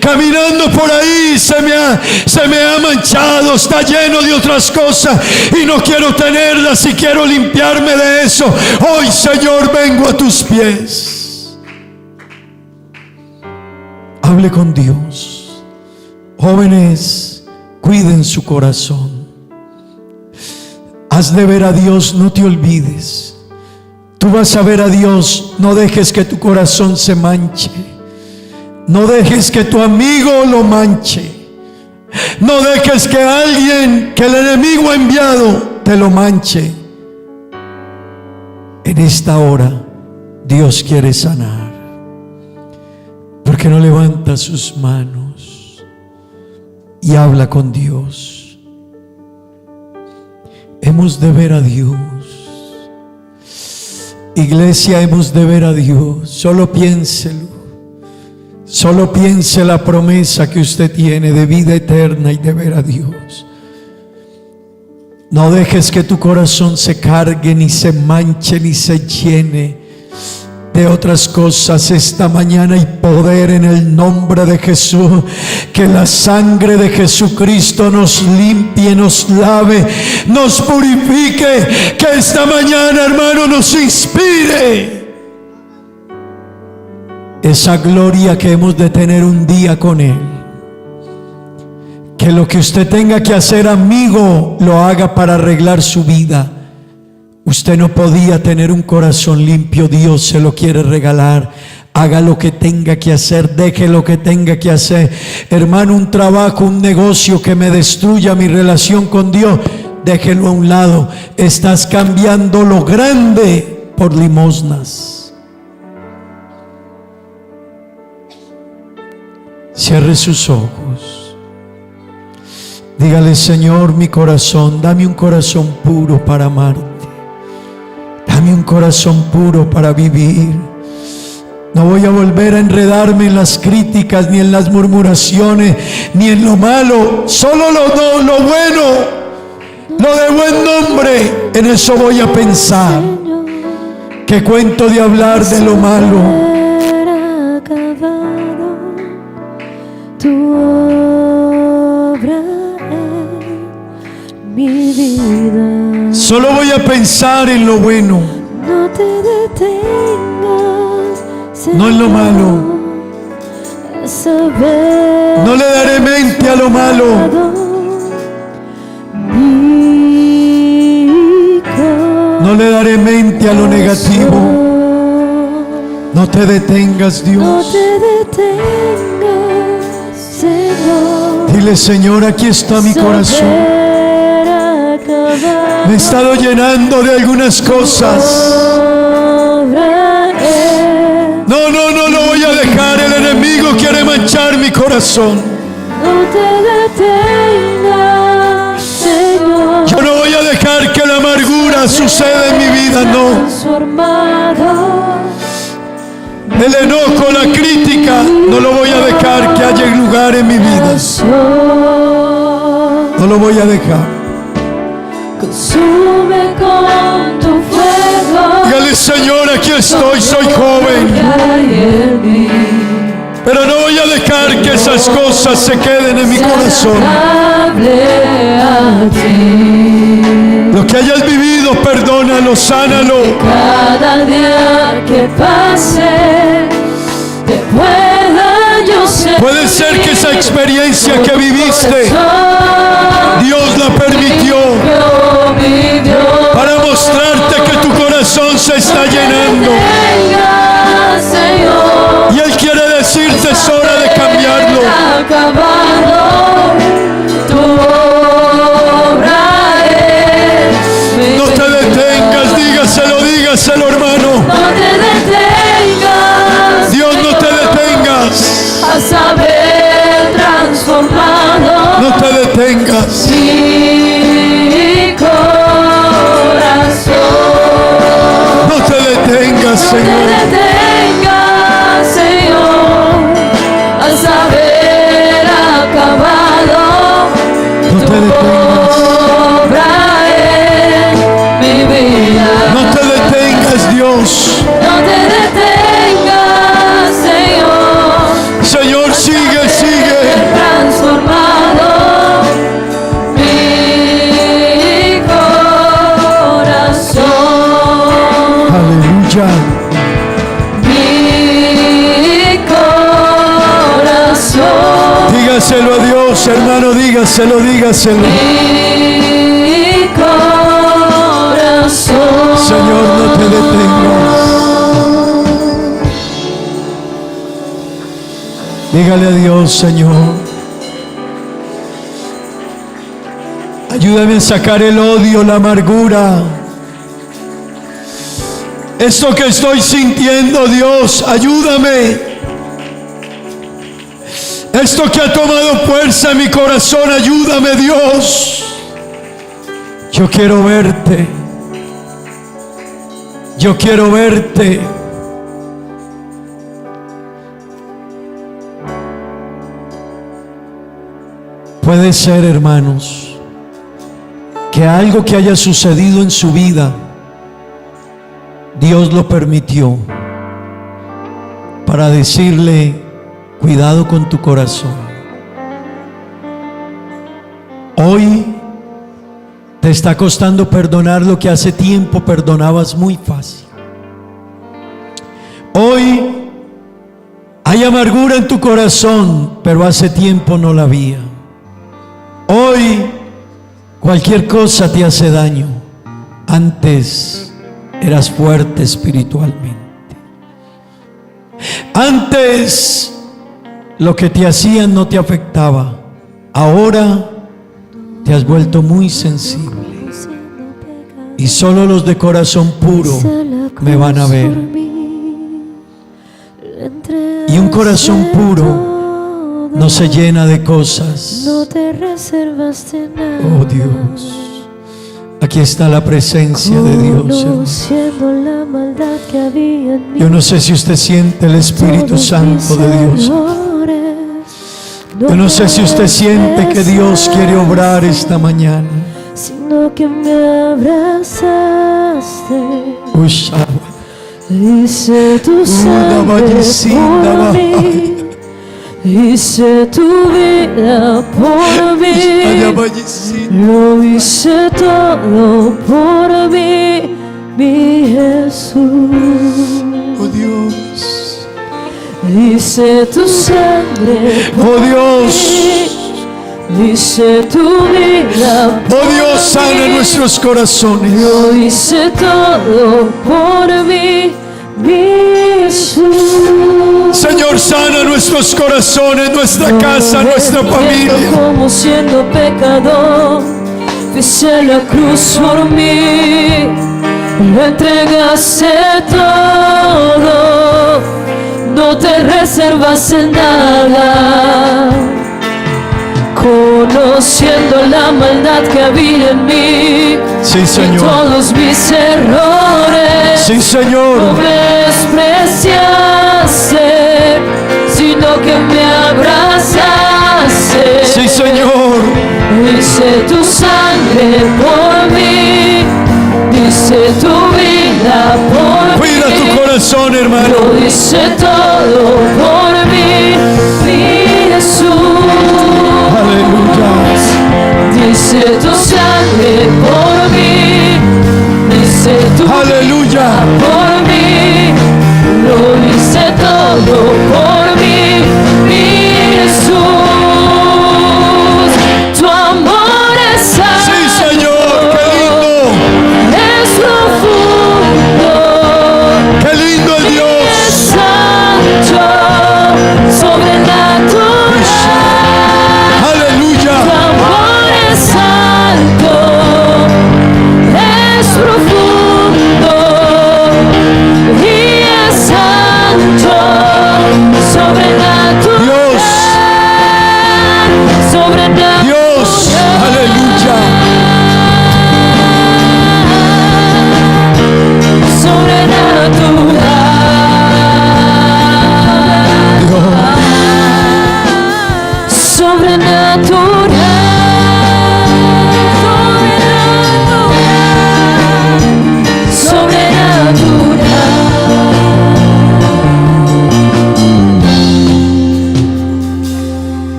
Caminando por ahí se me ha manchado, está lleno de otras cosas y no quiero tenerlas y quiero limpiarme de eso. Hoy, Señor, vengo a tus pies. Hable con Dios. Jóvenes, cuiden su corazón. Has de ver a Dios, no te olvides. Tú vas a ver a Dios, no dejes que tu corazón se manche. No dejes que tu amigo lo manche. No dejes que alguien que el enemigo ha enviado te lo manche. En esta hora Dios quiere sanar. ¿Por qué no levanta sus manos? y habla con Dios. Hemos de ver a Dios. Iglesia, hemos de ver a Dios. Solo piénselo. Solo piense la promesa que usted tiene de vida eterna y de ver a Dios. No dejes que tu corazón se cargue, ni se manche, ni se llene de otras cosas. Esta mañana hay poder en el nombre de Jesús. Que la sangre de Jesucristo nos limpie, nos lave, nos purifique. Que esta mañana, hermano, nos inspire esa gloria que hemos de tener un día con Él. Que lo que usted tenga que hacer, amigo, lo haga para arreglar su vida. Usted no podía tener un corazón limpio, Dios se lo quiere regalar. Haga lo que tenga que hacer, deje lo que tenga que hacer. Hermano, un trabajo, un negocio que me destruya mi relación con Dios, déjelo a un lado. Estás cambiando lo grande por limosnas. Cierre sus ojos. Dígale: Señor, mi corazón, dame un corazón puro para amarte. Dame un corazón puro para vivir. No voy a volver a enredarme en las críticas, ni en las murmuraciones, ni en lo malo. Solo lo bueno, lo de buen nombre. En eso voy a pensar. ¿Qué cuento de hablar de lo malo? Tu obra en mi vida. Solo voy a pensar en lo bueno, No te detengas, Señor, no en lo malo. a saber No le daré mente a lo malo. No le daré mente a lo negativo. No te detengas, No Dios. te detengas, Señor. Dile: Señor, aquí está mi corazón. Me he estado llenando de algunas cosas. No lo voy a dejar. El enemigo quiere manchar mi corazón. No te detengas, Señor. Yo no voy a dejar que la amargura suceda en mi vida, no. Transformado. El enojo, la crítica, no lo voy a dejar que haya lugar en mi vida. No lo voy a dejar. Consume con tu fuego. Dígale: Señor, aquí estoy, soy joven, pero no voy a dejar que esas cosas se queden en mi corazón. Lo que hayas vivido, perdónalo, sánalo. Cada día que pase, te pueda yo ser. Puede ser que esa experiencia que viviste, Dios la permitió para mostrarte que tu corazón se está llenando. Y Él quiere decirte: es hora de cambiarlo. No te detengas, dígaselo, hermano. No te detengas, Dios, no te detengas. a saber transformado No te detengas. mi corazón. No te detengas, No te Señor. detengas, Señor, a saber acabado No te tu detengas. obra en mi vida. No te detengas, Dios. No te detengas, Señor. Señor, sigue. Transformado mi corazón. Aleluya. Mi corazón. Dígaselo a Dios, hermano, dígaselo. Mi corazón. Señor, no te detengas. Dígale a Dios: Señor, ayúdame a sacar el odio, la amargura. Esto que estoy sintiendo, Dios, ayúdame. Esto que ha tomado fuerza en mi corazón, ayúdame, Dios. Yo quiero verte. Yo quiero verte. Puede ser, hermanos, que algo que haya sucedido en su vida, Dios lo permitió para decirle: cuidado con tu corazón. Hoy te está costando perdonar lo que hace tiempo perdonabas muy fácil. Hoy hay amargura en tu corazón, pero hace tiempo no la había. Hoy cualquier cosa te hace daño. Antes eras fuerte espiritualmente. Antes lo que te hacían no te afectaba. Ahora te has vuelto muy sensible. Y solo los de corazón puro me van a ver. Y un corazón puro no se llena de cosas. No te reservaste nada. Oh Dios, aquí está la presencia de Dios, hermano. Conociendo la maldad que había en mí. Yo no sé si usted siente el Espíritu Santo de Dios. Yo no sé si usted siente que Dios quiere obrar esta mañana. Sino que me abrazaste. Hice tu sangre por mí. Hice tu vida por mí. Lo hice todo por mí, mi Jesús. Oh Dios. Hice tu sangre por Oh Dios. mí. Hice tu vida por Oh Dios, sana mí. nuestros corazones. Lo hice todo por mí, mi Jesús. Señor, sana nuestros corazones, nuestra casa, nuestra familia. Como siendo pecador, fuiste la cruz por mí, lo entregaste todo, no te reservaste nada. Conociendo la maldad que había en mí, Sí, y Señor. todos mis errores, Sí, Señor. no me despreciaste, sino que me abrazaste. Sí, Señor. Hice tu sangre por mí, hice tu vida por Cuida mí. tu corazón, hermano. Lo hice todo por mí, mi Jesús. Aleluya. Dice tu sangre por mí, dice tu Aleluya. vida por mí, lo hice todo por mí, mi Jesús. Tu amor es santo, Sí, Señor. Qué lindo. es profundo, Qué lindo el es Dios. santo, sobrenatural. Aleluya. Tu amor es santo, es profundo y es santo, sobrenatural. Dios. Sobrenatural. Dios. Aleluya.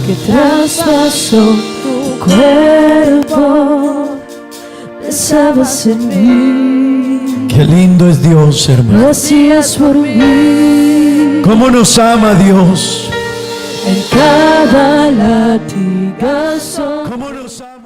Que traspasó tu cuerpo, pensabas en mí, Qué lindo es Dios, hermano. lo hacías por mí. Cómo nos ama Dios. En cada latigazo. Cómo nos ama.